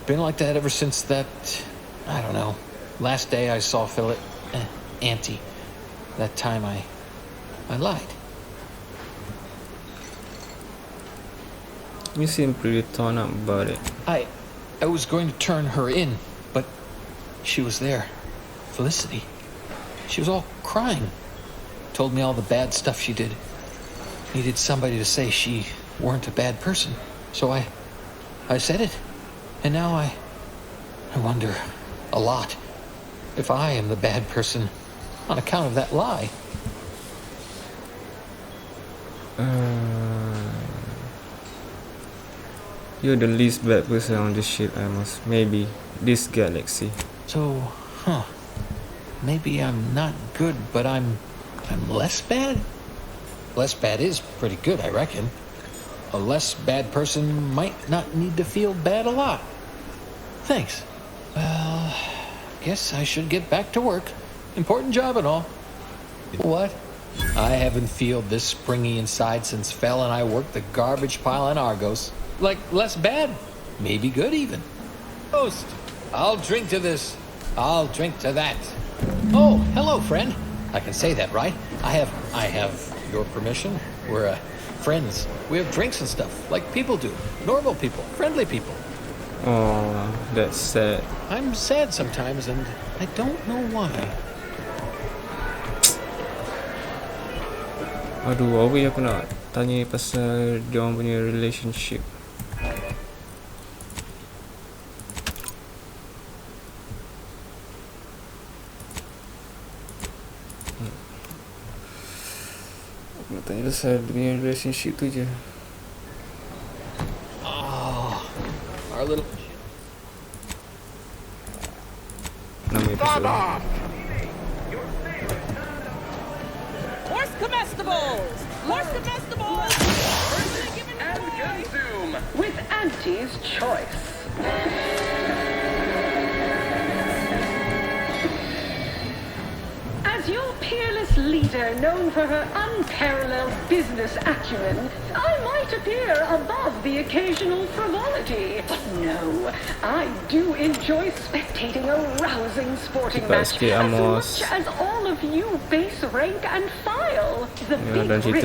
Been like that ever since that, I don't know, last day I saw Auntie. That time I lied. You seem pretty torn up about it. I was going to turn her in, but she was there. Felicity. She was all crying. Told me all the bad stuff she did. Needed somebody to say she weren't a bad person. So I said it. And now I wonder a lot if I am the bad person on account of that lie. You're the least bad person on this ship, Amos. Maybe this galaxy. So, maybe I'm not good, but I'm less bad? Less bad is pretty good, I reckon. A less bad person might not need to feel bad a lot. Thanks. Well, guess I should get back to work. Important job and all. What? I haven't felt this springy inside since Fel and I worked the garbage pile on Argos. Like, less bad. Maybe good, even. Toast. I'll drink to this. I'll drink to that. Oh, hello, friend. I can say that, right? I have your permission. We're, friends. We have drinks and stuff, like people do. Normal people. Friendly people. Oh, that's sad. I'm sad sometimes, and I don't know why. Aduh, Awi aku nak tanya pasal diorang punya relationship. Aku nak tanya pasal dia punya relationship tu je. Oh, our little... Nama episode. Horse comestibles! Horse comestibles! And consume with Auntie's Choice. As your peerless leader, known for her unparalleled business acumen, I might appear above the occasional frivolity. But no, I do enjoy spectating a rousing sporting match as much as all of you base rank and file. The big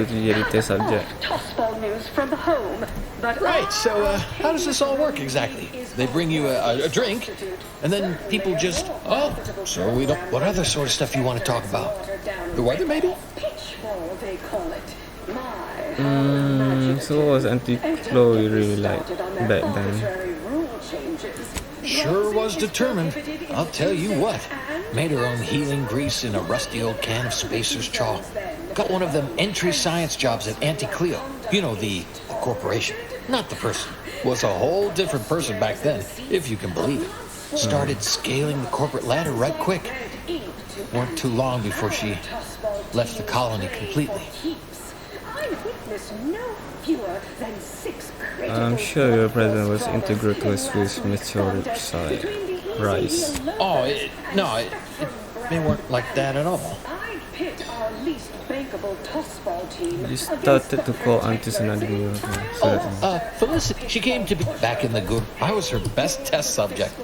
tossball news from home. But right, so how does this all work exactly? They bring you a drink, and then people just, so we don't, what other sort of stuff you want to talk about? The weather, maybe? So what was Auntie Chloe really like back then? Sure was determined. I'll tell you what. Made her own healing grease in a rusty old can of Spacer's Chaw. Got one of them entry science jobs at Auntie Cleo. You know, the corporation. Not the person. Was a whole different person back then, if you can believe it. Started scaling the corporate ladder right quick. Weren't too long before she left the colony completely. I'm sure your presence was integral to a Swiss meteoric side rise. Oh, it they weren't like that at all. You started to call Aunties another new Felicity, she came to be back in the good. I was her best test subject.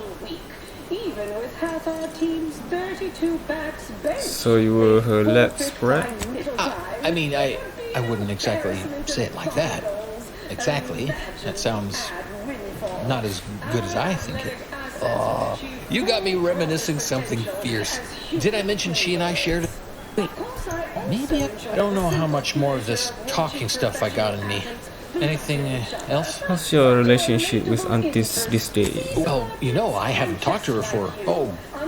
So you were her lab spread? I mean, I wouldn't exactly say it like that. Exactly. That sounds not as good as I think it. Oh, you got me reminiscing something fierce. Did I mention she and I shared? Wait, maybe I don't know how much more of this talking stuff I got in me. Anything else? How's your relationship with aunties these days? Oh, I haven't talked to her for,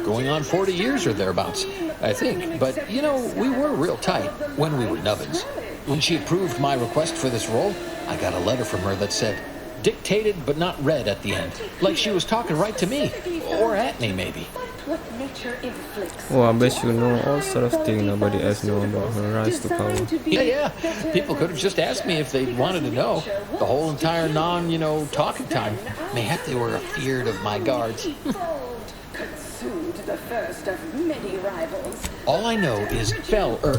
going on 40 years or thereabouts, I think. But, we were real tight when we were nubbins. When she approved my request for this role, I got a letter from her that said, dictated but not read at the end. Like she was talking right to me. Or at me, maybe. Oh, I bet you know all sort of things nobody else know about her rise to power. Yeah. People could have just asked me if they wanted to know. The whole entire talking time. Mayhap they were afeard of my guards. The first of many rivals. All I know is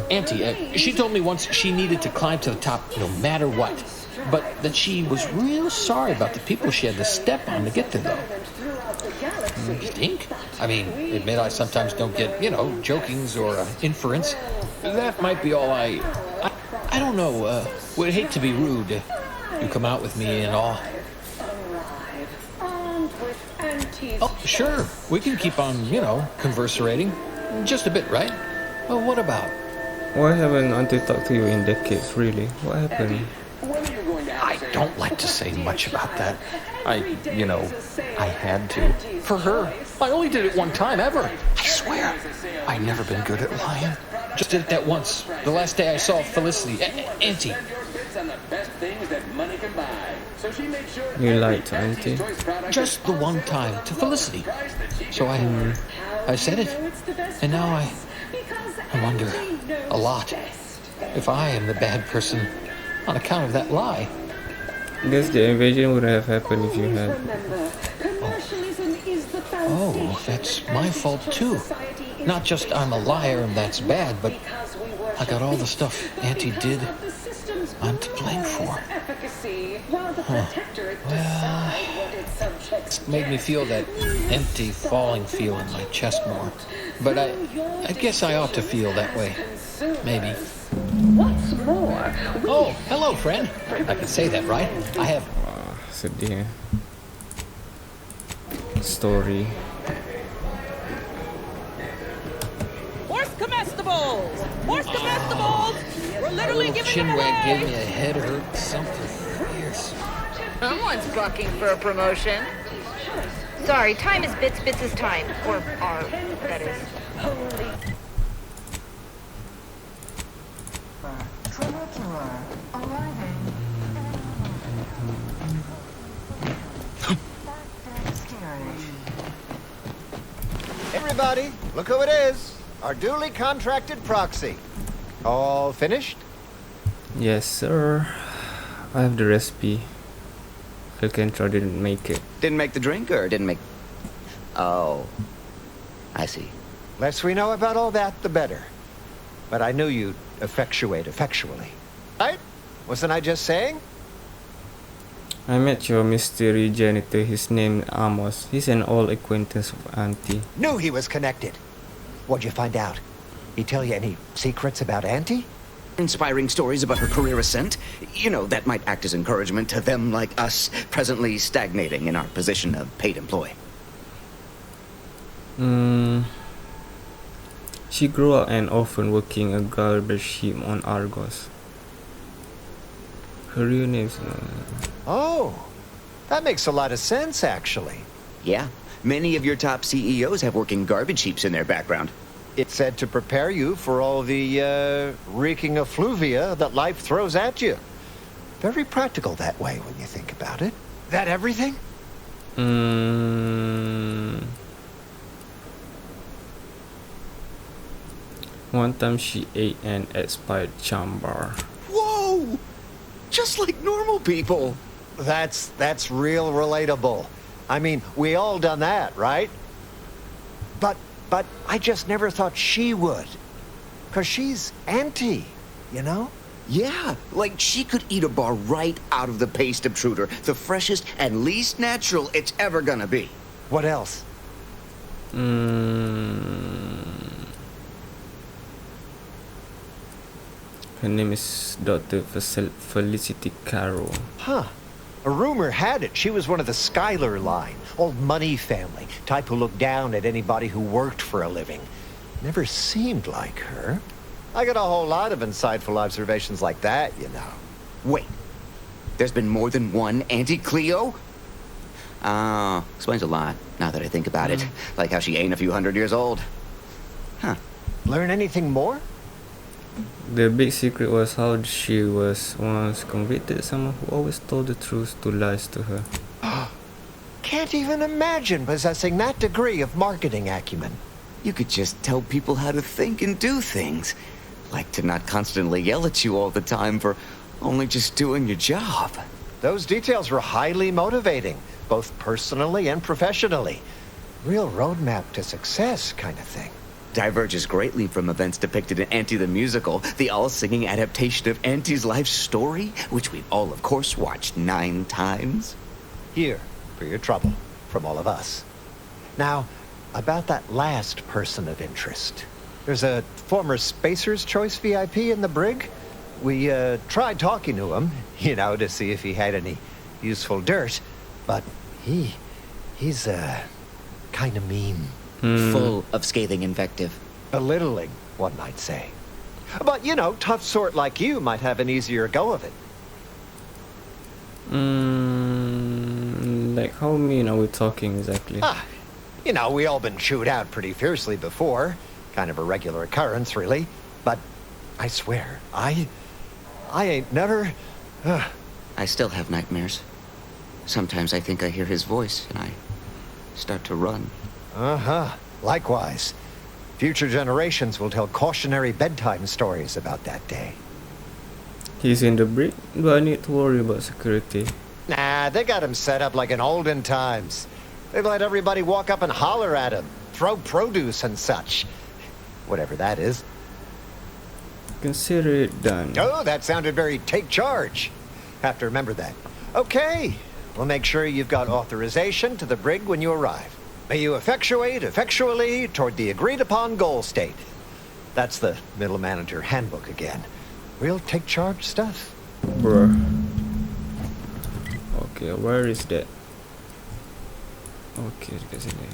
Auntie, she told me once she needed to climb to the top no matter what. But that she was real sorry about the people she had to step on to get there, though. You think? I mean, admit I sometimes don't get, jokings or inference. That might be all I don't know. Would hate to be rude. You come out with me and all. Oh, sure. We can keep on, converserating. Just a bit, right? Oh, what about? Why haven't Auntie talked to you in decades, really? What happened? I don't like to say much about that. I had to. For her, I only did it one time ever. I swear. I've never been good at lying. Just did it that once. The last day I saw Felicity. Auntie. You lied to Auntie? Just the one time to Felicity. So I said it. And now I wonder a lot if I am the bad person on account of that lie. I guess the invasion would have happened if you had. Oh, that's my fault too. Not just I'm a liar and that's bad, but I got all the stuff Auntie did I'm to blame for. Well, it made me feel that empty, falling feel in my chest more. But I guess I ought to feel that way. Maybe. What's more? Oh, hello, friend. I can say that, right? I have. Sedih. Story. Horse comestibles! Horse comestibles! We're literally giving them Chinwag away! gave me a head hurt. Something fierce. Someone's bucking for a promotion. Sorry, time is bits is time. Or R, that is. Everybody, look who it is. Our duly contracted proxy. All finished? Yes, sir. I have the recipe. Alcantara didn't make it. Didn't make the drink or didn't make... Oh, I see. Less we know about all that, the better. But I knew you'd effectuate effectually. Right? Wasn't I just saying? I met your mystery janitor. His name Amos. He's an old acquaintance of Auntie. Knew he was connected. What'd you find out? He tell you any secrets about Auntie? Inspiring stories about her career ascent. That might act as encouragement to them like us, presently stagnating in our position of paid employee. She grew up an orphan working a garbage heap on Argos. Her real name's... Oh, that makes a lot of sense, actually. Yeah, many of your top CEOs have working garbage heaps in their background. It's said to prepare you for all the reeking effluvia that life throws at you. Very practical that way when you think about it. That everything? One time she ate an expired cham bar. Whoa! Just like normal people. That's real relatable. I mean, we all done that, right? But I just never thought she would. 'Cause she's Auntie, you know? Yeah, like she could eat a bar right out of the paste obtruder. The freshest and least natural it's ever gonna be. What else? Her name is Dr. Felicity Caro. Huh. A rumor had it she was one of the Schuyler line, old money family, type who looked down at anybody who worked for a living. Never seemed like her. I got a whole lot of insightful observations like that, you know. Wait, there's been more than one Auntie Cleo? Explains a lot, now that I think about it. Like how she ain't a few hundred years old. Huh. Learn anything more? The big secret was how she was once convicted someone who always told the truth to lies to her. Can't even imagine possessing that degree of marketing acumen. You could just tell people how to think and do things. Like to not constantly yell at you all the time for only just doing your job. Those details were highly motivating, both personally and professionally. Real roadmap to success kind of thing. Diverges greatly from events depicted in Auntie the Musical, the all-singing adaptation of Auntie's life story, which we've all, of course, watched 9 times. Here, for your trouble, from all of us. Now, about that last person of interest. There's a former Spacer's Choice VIP in the brig. We tried talking to him, you know, to see if he had any useful dirt, but he's kind of mean. Full of scathing invective. Belittling, one might say. But, you know, tough sort like you might have an easier go of it. Like how mean are we talking exactly? You know, we all been chewed out pretty fiercely before. Kind of a regular occurrence, really. But I swear, I ain't never... I still have nightmares. Sometimes I think I hear his voice, and I start to run. Likewise. Future generations will tell cautionary bedtime stories about that day. He's in the brig. Do I need to worry about security? Nah, they got him set up like in olden times. They let everybody walk up and holler at him, throw produce and such. Whatever that is. Consider it done. Oh, that sounded very take charge. Have to remember that. Okay, we'll make sure you've got authorization to the brig when you arrive. May you effectuate effectually toward the agreed-upon goal state. That's the middle manager handbook again. Real take-charge stuff. Bruh. Okay, where is that? Okay, dekat sini.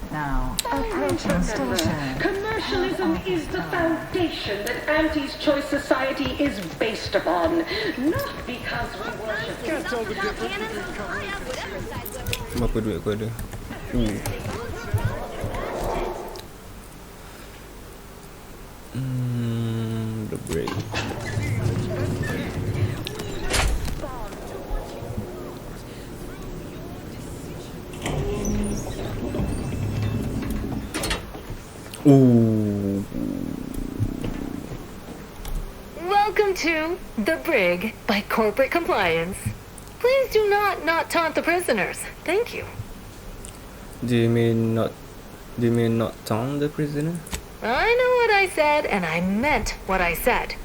Now, approaching station. Commercialism is the foundation that Auntie's Choice Society is based upon. Not because we worship... Can't tell the difference between Berapa duit aku ada? The break. Welcome to The Brig by Corporate Compliance. Please do not taunt the prisoners. Thank you. Do you mean not taunt the prisoner? I know what I said, and I meant what I said.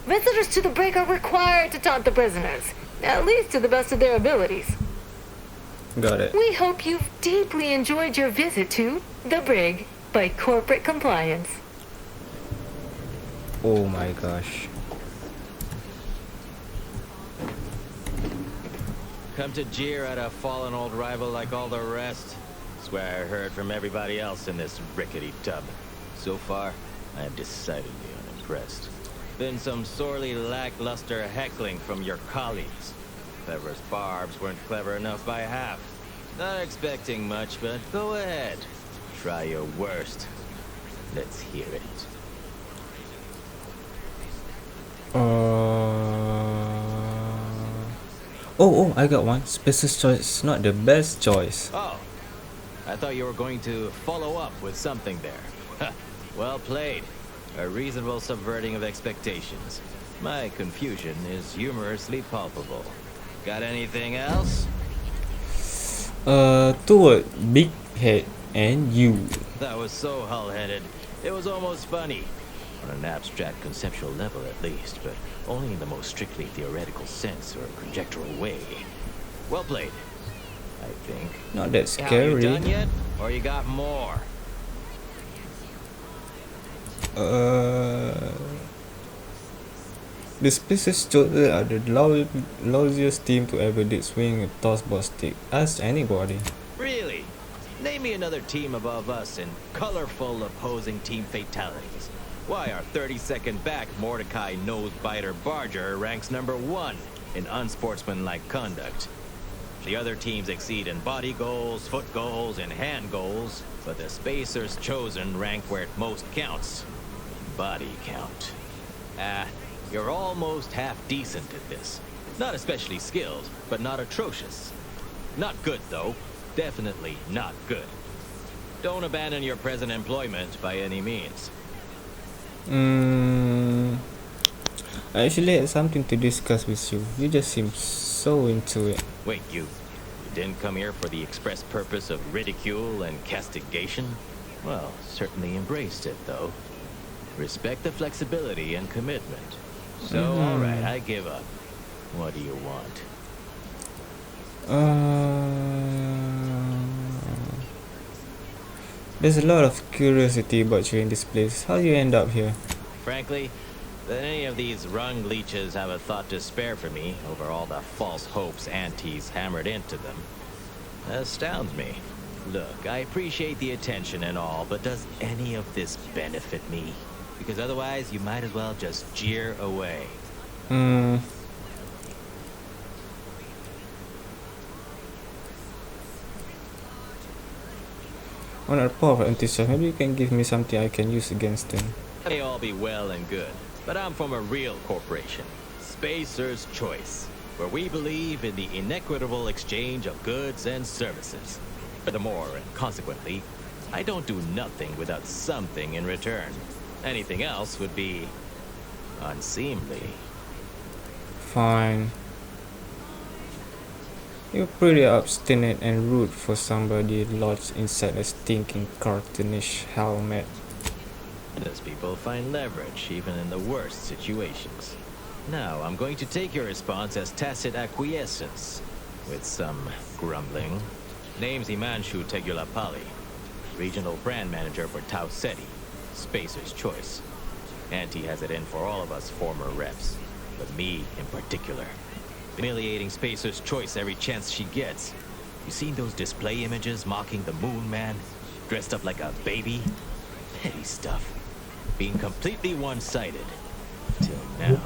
Visitors to the brig are required to taunt the prisoners, at least to the best of their abilities. Got it. We hope you've deeply enjoyed your visit to The Brig by Corporate Compliance. Oh my gosh. Come to jeer at a fallen old rival like all the rest. Swear I heard from everybody else in this rickety tub. So far, I am decidedly unimpressed. Been some sorely lackluster heckling from your colleagues. Clever as barbs weren't clever enough by half. Not expecting much, but go ahead. Try your worst. Let's hear it. Oh, I got one. Spacer's Choice is not the best choice. Oh, I thought you were going to follow up with something there. Well played. A reasonable subverting of expectations. My confusion is humorously palpable. Got anything else? Toward Big Head and you. That was so hull-headed. It was almost funny. On an abstract conceptual level at least, but only in the most strictly theoretical sense or conjectural way. Well played, I think. Not that Are scary. you done yet? Or you got more? The Spacers chosen are the lousiest team to ever did swing a toss ball stick. Ask anybody. Really? Name me another team above us in colorful opposing team fatalities. Why, our 32nd back, Mordecai Nosebiter Barger, ranks #1 in unsportsmanlike conduct. The other teams exceed in body goals, foot goals, and hand goals, but the Spacers chosen rank where it most counts. Body count. You're almost half decent at this. Not especially skilled, but not atrocious. Not good, though. Definitely not good. Don't abandon your present employment by any means. I actually had something to discuss with you. You just seem so into it. Wait, you didn't come here for the express purpose of ridicule and castigation? Well, certainly embraced it, though. Respect the flexibility and commitment. So, all right, I give up. What do you want? There's a lot of curiosity about you in this place. How you end up here? Frankly, that any of these rung leeches have a thought to spare for me over all the false hopes aunties hammered into them astounds me. Look, I appreciate the attention and all, but does any of this benefit me? Because otherwise, you might as well just jeer away. On our power anti-self, maybe you can give me something I can use against them. They all be well and good, but I'm from a real corporation, Spacer's Choice, where we believe in the inequitable exchange of goods and services. Furthermore, and consequently, I don't do nothing without something in return. Anything else would be unseemly. Fine. You're pretty obstinate and rude for somebody lodged inside a stinking cartoonish helmet. Those people find leverage even in the worst situations. Now, I'm going to take your response as tacit acquiescence, with some grumbling. Name's Himanshu Tegulapalli, regional brand manager for Tau Ceti, Spacer's Choice. Auntie has it in for all of us former reps, but me in particular. Humiliating Spacer's Choice every chance she gets. You seen those display images mocking the Moon Man, dressed up like a baby? Petty stuff. Being completely one-sided. Till now.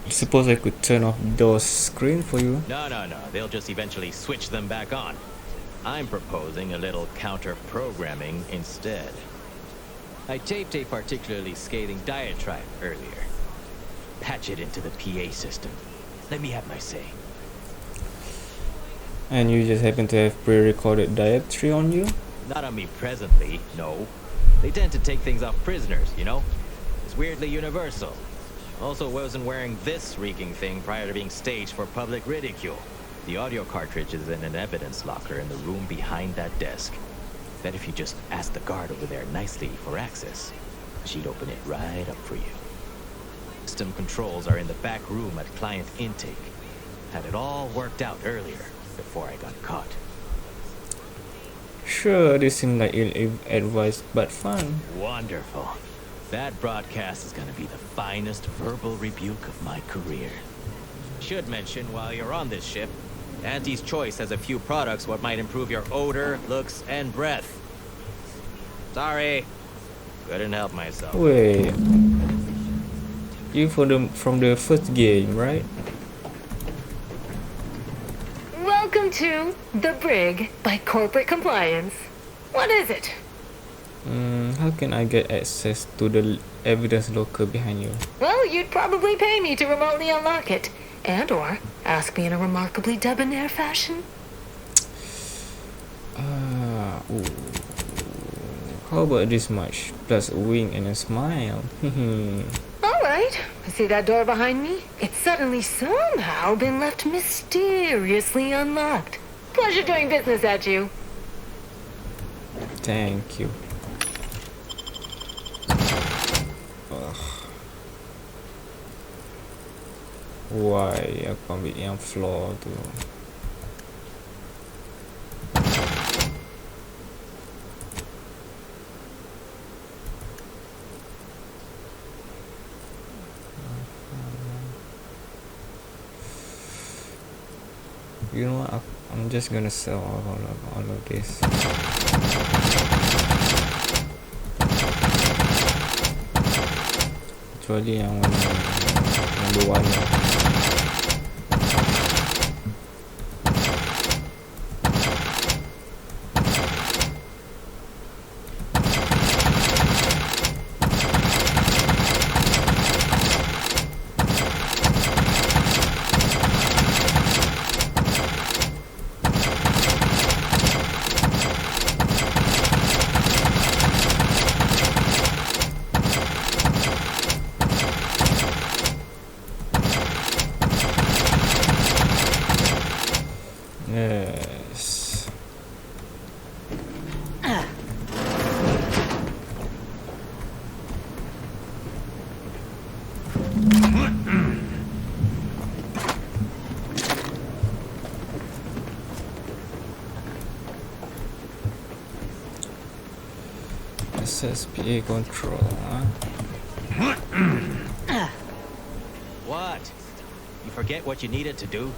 Suppose I could turn off those screen for you. No. They'll just eventually switch them back on. I'm proposing a little counter-programming instead. I taped a particularly scathing diatribe earlier. Patch it into the PA system. Let me have my say. And you just happen to have pre-recorded dietary on you? Not on me presently, no. They tend to take things off prisoners, you know? It's weirdly universal. Also wasn't wearing this reeking thing prior to being staged for public ridicule. The audio cartridge is in an evidence locker in the room behind that desk. Bet if you just ask the guard over there nicely for access, she'd open it right up for you. System controls are in the back room at client intake. Had it all worked out earlier, before I got caught. Sure, this seemed like ill-advised, but fun. Wonderful. That broadcast is gonna be the finest verbal rebuke of my career. Should mention, while you're on this ship, Auntie's Choice has a few products what might improve your odor, looks, and breath. Sorry. Couldn't help myself. Wait. You from the first game, right? Welcome to The Brig by Corporate Compliance. What is it? How can I get access to the evidence locker behind you? Well, you'd probably pay me to remotely unlock it. And or ask me in a remarkably debonair fashion. How about this much? Plus a wink and a smile. Alright. See that door behind me? It's suddenly somehow been left mysteriously unlocked. Pleasure doing business at you. Thank you. Why aku ambil yang floor tu? You know what? I'm just gonna sell all of this. Kecuali yang berwarna. Yes. SSPA control, huh? What? You forget what you needed to do?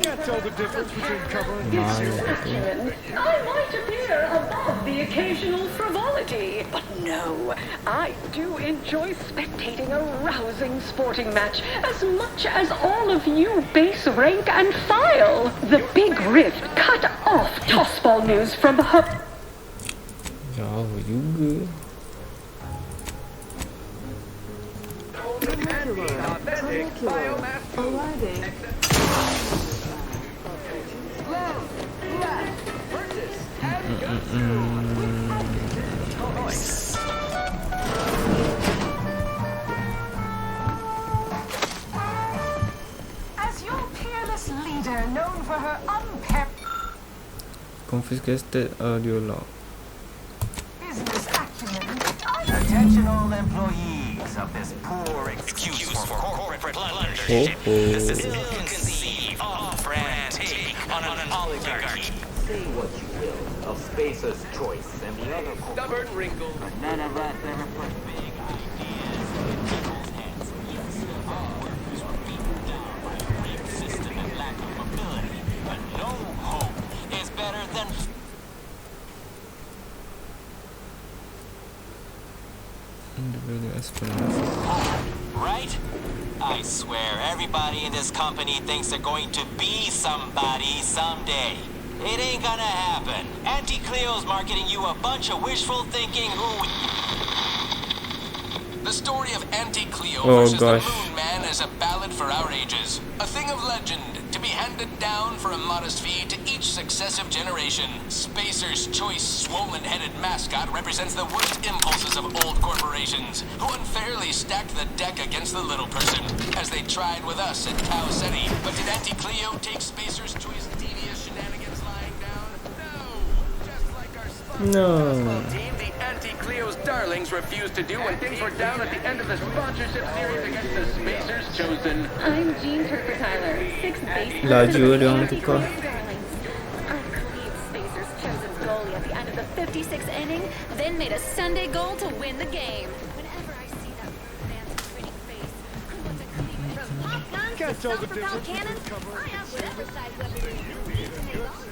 Can't tell the difference between cover and I might appear above the occasional frivolity, but no, I do enjoy spectating a rousing sporting match as much as all of you base rank and file. The Big Rift cut off tossball news from her. Jauh juga. As your peerless leader, known for her Confiscated audio log. business acumen, Attention all employees of this poor excuse for corporate plunder. This is ill-conceived, off-brand take on an oligarchy. Say what you will of Spacer's Choice and the other Stubborn wrinkle. but none of us ever put big ideas in people's heads. Workers were beaten down by a rigged system and lack of mobility, but no hope is better than right? I swear everybody in this company thinks they're going to be somebody someday. It ain't gonna happen. Auntie Cleo's marketing you a bunch of wishful thinking who... The story of Auntie Cleo Oh, versus gosh. the Moon Man is a ballad for our ages. A thing of legend, to be handed down for a modest fee to each successive generation. Spacer's Choice swollen-headed mascot represents the worst impulses of old corporations, who unfairly stacked the deck against the little person, as they tried with us at Tau Ceti. But did Auntie Cleo take Spacer's Choice devious shenanigans lying down? No! Just like our No. team, the Anti-Cleo's darlings refused to do when things were down at the end of the sponsorship series against the Spacers Chosen. I'm Jean Turker Tyler, 6th base. Laju dia orang tukar. Spacers Chosen's goalie at the end of the 56th inning, then made a Sunday goal to win the game. Whenever I see that man's grinning face, from pop guns to self-propelled cannons, I have whatever side weaponry you need to move on.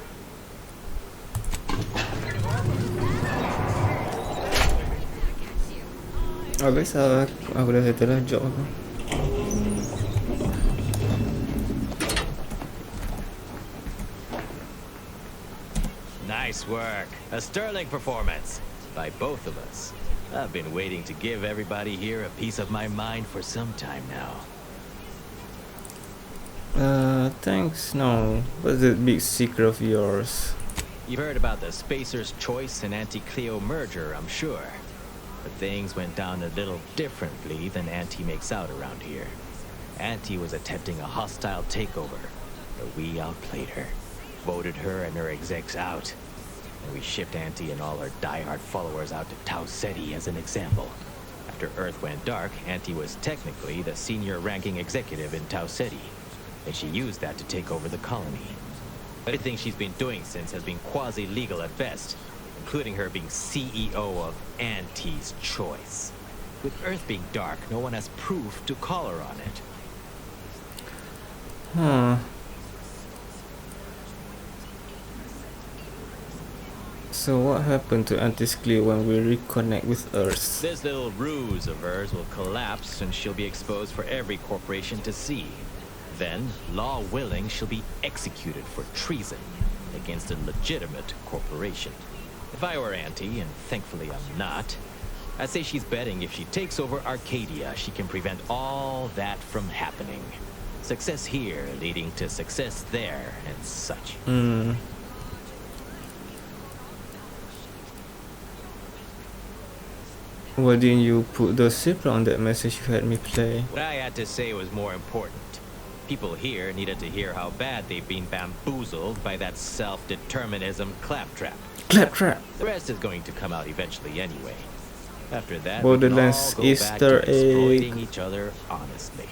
Habis aku dah settle lah job aku. Nice work. A sterling performance by both of us. I've been waiting to give everybody here a piece of my mind for some time now. Thanks. No. What's that big secret of yours? You've heard about the Spacer's Choice and Anti-Cleo merger, I'm sure. But things went down a little differently than Auntie makes out around here. Auntie was attempting a hostile takeover, but we outplayed her, voted her and her execs out, and we shipped Auntie and all her die-hard followers out to Tau Ceti as an example. After Earth went dark, Auntie was technically the senior-ranking executive in Tau City, and she used that to take over the colony. Everything she's been doing since has been quasi-legal at best, including her being CEO of Auntie's Choice. With Earth being dark, no one has proof to call her on it. So what happened to Auntie's Cleo when we reconnect with Earth? This little ruse of hers will collapse and she'll be exposed for every corporation to see. Then, law willing, she'll be executed for treason against a legitimate corporation. If I were Auntie, and thankfully I'm not, I'd say she's betting if she takes over Arcadia, she can prevent all that from happening. Success here leading to success there and such. Why didn't you put the zipper on that message you had me play? What I had to say was more important. People here needed to hear how bad they've been bamboozled by that self-determinism claptrap. Claptrap! The rest is going to come out eventually anyway. After that, Borderlands we can all go Easter back to exploiting egg. each other honestly.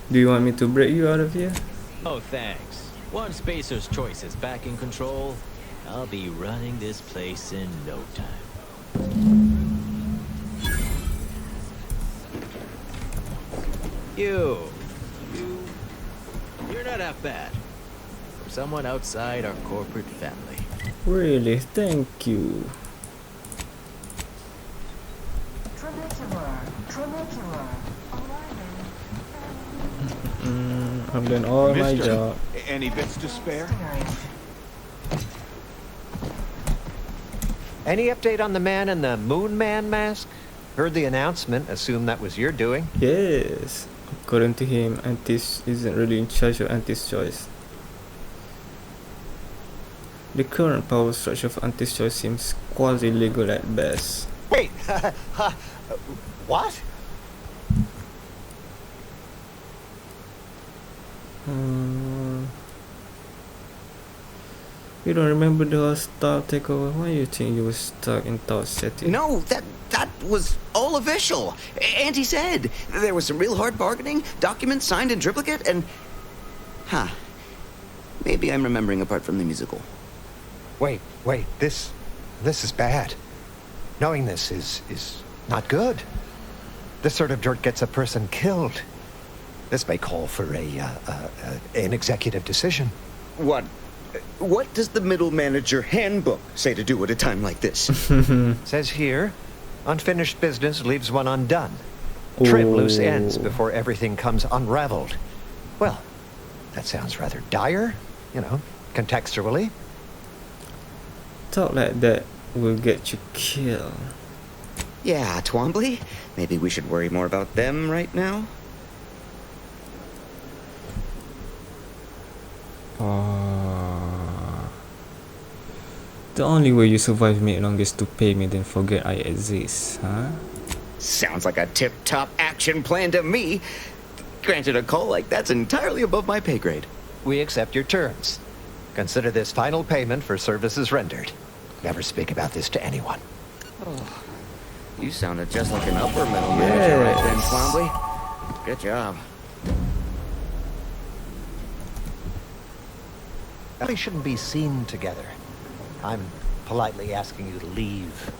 Do you want me to break you out of here? Oh, thanks. Once Spacer's Choice is back in control, I'll be running this place in no time. You're not half bad. For someone outside our corporate family. Really? Thank you. I've done all my job. Any bits to spare? Any update on the man in the Moon Man mask? Heard the announcement, assumed that was your doing. Yes. According to him, Auntie's isn't really in charge of Auntie's Choice. The current power structure of Auntie's Choice seems quasi-legal at best. Wait, what? You don't remember the hostile takeover? Why you think you were stuck in Tau City? No, that was all official. Auntie said there was some real hard bargaining, documents signed in triplicate, and... Maybe I'm remembering apart from the musical. Wait, this is bad. Knowing this is not good. This sort of dirt gets a person killed. This may call for an executive decision. What does the middle manager handbook say to do at a time like this? Says here, unfinished business leaves one undone. Trim loose ends before everything comes unraveled. Well, that sounds rather dire, contextually. Talk like that will get you killed. Yeah, Twombly. Maybe we should worry more about them right now. The only way you survive me long is to pay me, then forget I exist, huh? Sounds like a tip-top action plan to me. Granted, a call like that's entirely above my pay grade. We accept your terms. Consider this final payment for services rendered. Never speak about this to anyone. Oh, you sounded just like an upper middle manager right then, Twombly. Good job. We shouldn't be seen together. I'm politely asking you to leave.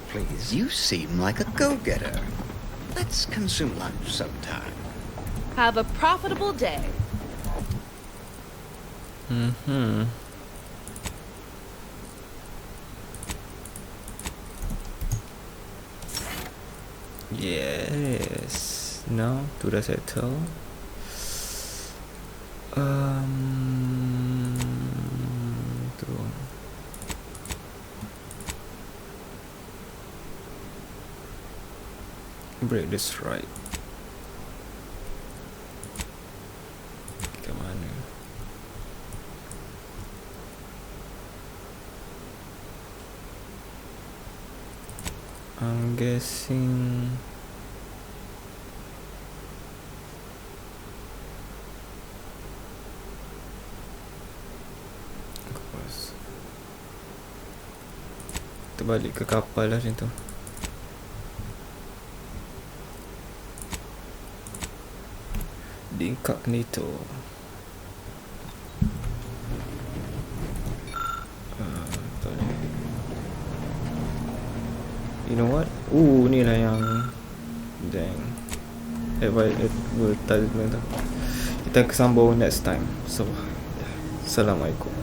Please. You seem like a go-getter. Let's consume lunch sometime. Have a profitable day. Yes. No, sudah settle. Tuh. Break this right. Kemana? I'm guessing kita balik ke kapal lah macam tu. mode incognito. You know what? Ni lah yang dang advertisement tu. Kita sambung next time. So, Assalamualaikum.